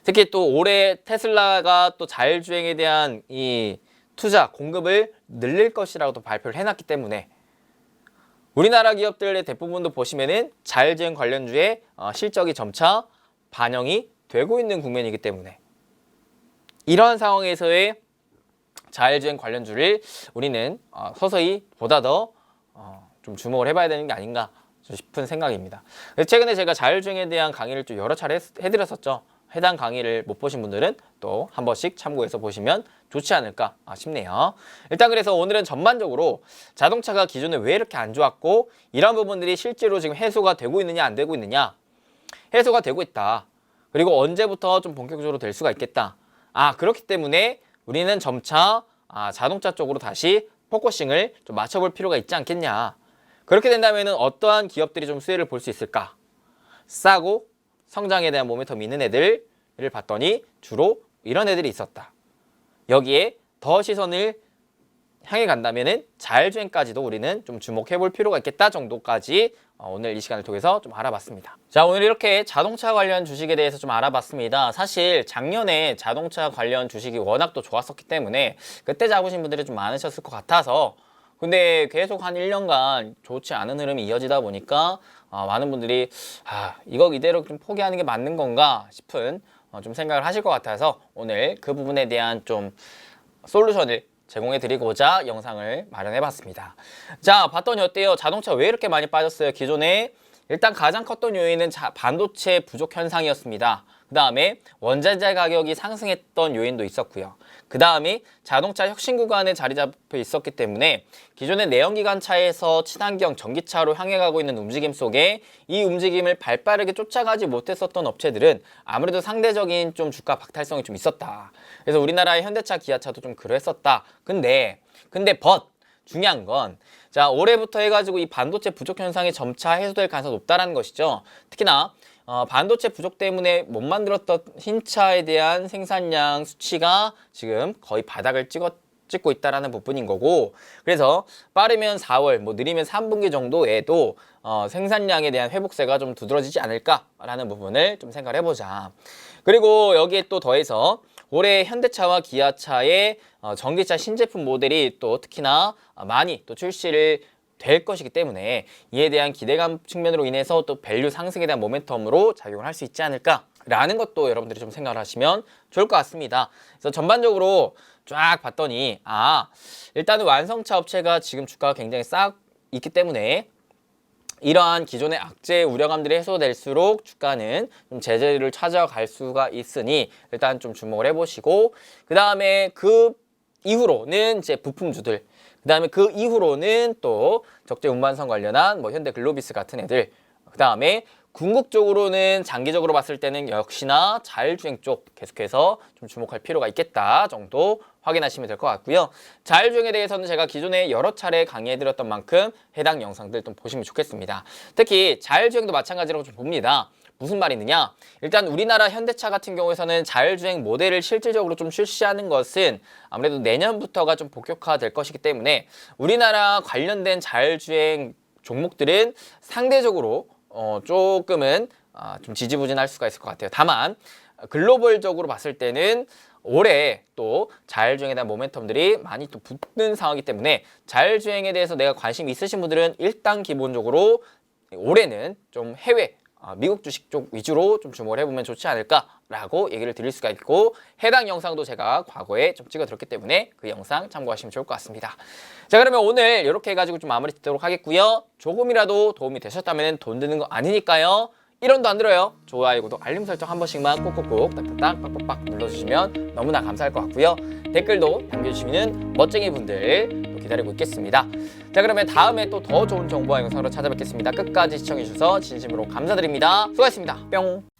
특히 또 올해 테슬라가 또 자율주행에 대한 이 투자 공급을 늘릴 것이라고 또 발표를 해놨기 때문에 우리나라 기업들의 대부분도 보시면은 자율주행 관련주의 실적이 점차 반영이 되고 있는 국면이기 때문에 이러한 상황에서의 자율주행 관련주를 우리는 서서히 보다 더 좀 주목을 해봐야 되는 게 아닌가 싶은 생각입니다. 최근에 제가 자율주행에 대한 강의를 좀 여러 차례 해드렸었죠. 해당 강의를 못 보신 분들은 또 한 번씩 참고해서 보시면 좋지 않을까 싶네요. 일단 그래서 오늘은 전반적으로 자동차가 기존에 왜 이렇게 안 좋았고 이런 부분들이 실제로 지금 해소가 되고 있느냐 안 되고 있느냐. 해소가 되고 있다. 그리고 언제부터 좀 본격적으로 될 수가 있겠다. 그렇기 때문에 우리는 점차 자동차 쪽으로 다시 포커싱을 좀 맞춰볼 필요가 있지 않겠냐. 그렇게 된다면 어떠한 기업들이 좀 수혜를 볼 수 있을까? 싸고 성장에 대한 모멘텀이 있는 애들을 봤더니 주로 이런 애들이 있었다. 여기에 더 시선을 향해 간다면은 자율주행까지도 우리는 좀 주목해 볼 필요가 있겠다 정도까지 오늘 이 시간을 통해서 좀 알아봤습니다. 자, 오늘 이렇게 자동차 관련 주식에 대해서 좀 알아봤습니다. 사실 작년에 자동차 관련 주식이 워낙 또 좋았었기 때문에 그때 잡으신 분들이 좀 많으셨을 것 같아서 근데 계속 한 1년간 좋지 않은 흐름이 이어지다 보니까 많은 분들이 이거 이대로 좀 포기하는 게 맞는 건가 싶은 좀 생각을 하실 것 같아서 오늘 그 부분에 대한 좀 솔루션을 제공해 드리고자 영상을 마련해 봤습니다. 자, 봤더니 어때요? 자동차 왜 이렇게 많이 빠졌어요? 기존에 일단 가장 컸던 요인은 반도체 부족 현상이었습니다. 그 다음에 원자재 가격이 상승했던 요인도 있었고요. 그 다음에 자동차 혁신 구간에 자리 잡혀 있었기 때문에 기존의 내연기관차에서 친환경 전기차로 향해 가고 있는 움직임 속에 이 움직임을 발빠르게 쫓아가지 못했었던 업체들은 아무래도 상대적인 좀 주가 박탈성이 좀 있었다. 그래서 우리나라의 현대차, 기아차도 좀 그랬었다. 근데 중요한 건 자, 올해부터 해가지고 이 반도체 부족 현상이 점차 해소될 가능성이 높다라는 것이죠. 특히나 반도체 부족 때문에 못 만들었던 흰차에 대한 생산량 수치가 지금 거의 바닥을 찍고 있다라는 부분인 거고, 그래서 빠르면 4월, 느리면 3분기 정도에도 생산량에 대한 회복세가 좀 두드러지지 않을까라는 부분을 좀 생각을 해보자. 그리고 여기에 또 더해서 올해 현대차와 기아차의 전기차 신제품 모델이 또 특히나 많이 또 출시를 될 것이기 때문에 이에 대한 기대감 측면으로 인해서 또 밸류 상승에 대한 모멘텀으로 작용을 할 수 있지 않을까라는 것도 여러분들이 좀 생각을 하시면 좋을 것 같습니다. 그래서 전반적으로 쫙 봤더니 일단은 완성차 업체가 지금 주가가 굉장히 싹 있기 때문에 이러한 기존의 악재 우려감들이 해소될수록 주가는 좀 제재를 찾아갈 수가 있으니 일단 좀 주목을 해보시고, 그 다음에 그 이후로는 이제 부품주들, 그 다음에 그 이후로는 또 적재 운반선 관련한 현대 글로비스 같은 애들, 그 다음에 궁극적으로는 장기적으로 봤을 때는 역시나 자율주행 쪽 계속해서 좀 주목할 필요가 있겠다 정도 확인하시면 될 것 같고요. 자율주행에 대해서는 제가 기존에 여러 차례 강의해드렸던 만큼 해당 영상들 좀 보시면 좋겠습니다. 특히 자율주행도 마찬가지로 좀 봅니다. 무슨 말이느냐? 일단 우리나라 현대차 같은 경우에서는 자율주행 모델을 실질적으로 좀 출시하는 것은 아무래도 내년부터가 좀 본격화될 것이기 때문에 우리나라 관련된 자율주행 종목들은 상대적으로 조금은 좀 지지부진할 수가 있을 것 같아요. 다만 글로벌적으로 봤을 때는 올해 또 자율주행에 대한 모멘텀들이 많이 또 붙는 상황이기 때문에 자율주행에 대해서 내가 관심이 있으신 분들은 일단 기본적으로 올해는 좀 해외 미국 주식 쪽 위주로 좀 주목을 해보면 좋지 않을까라고 얘기를 드릴 수가 있고, 해당 영상도 제가 과거에 좀 찍어드렸기 때문에 그 영상 참고하시면 좋을 것 같습니다. 자, 그러면 오늘 이렇게 해가지고 좀 마무리 짓도록 하겠고요. 조금이라도 도움이 되셨다면 돈 드는 거 아니니까요. 1원도 안 들어요. 좋아요, 구독, 알림 설정 한 번씩만 꼭꼭꼭 딱딱딱 빡빡빡 눌러주시면 너무나 감사할 것 같고요. 댓글도 남겨주시는 멋쟁이 분들 기다리고 있겠습니다. 자, 그러면 다음에 또 더 좋은 정보와 영상으로 찾아뵙겠습니다. 끝까지 시청해주셔서 진심으로 감사드립니다. 수고하셨습니다. 뿅.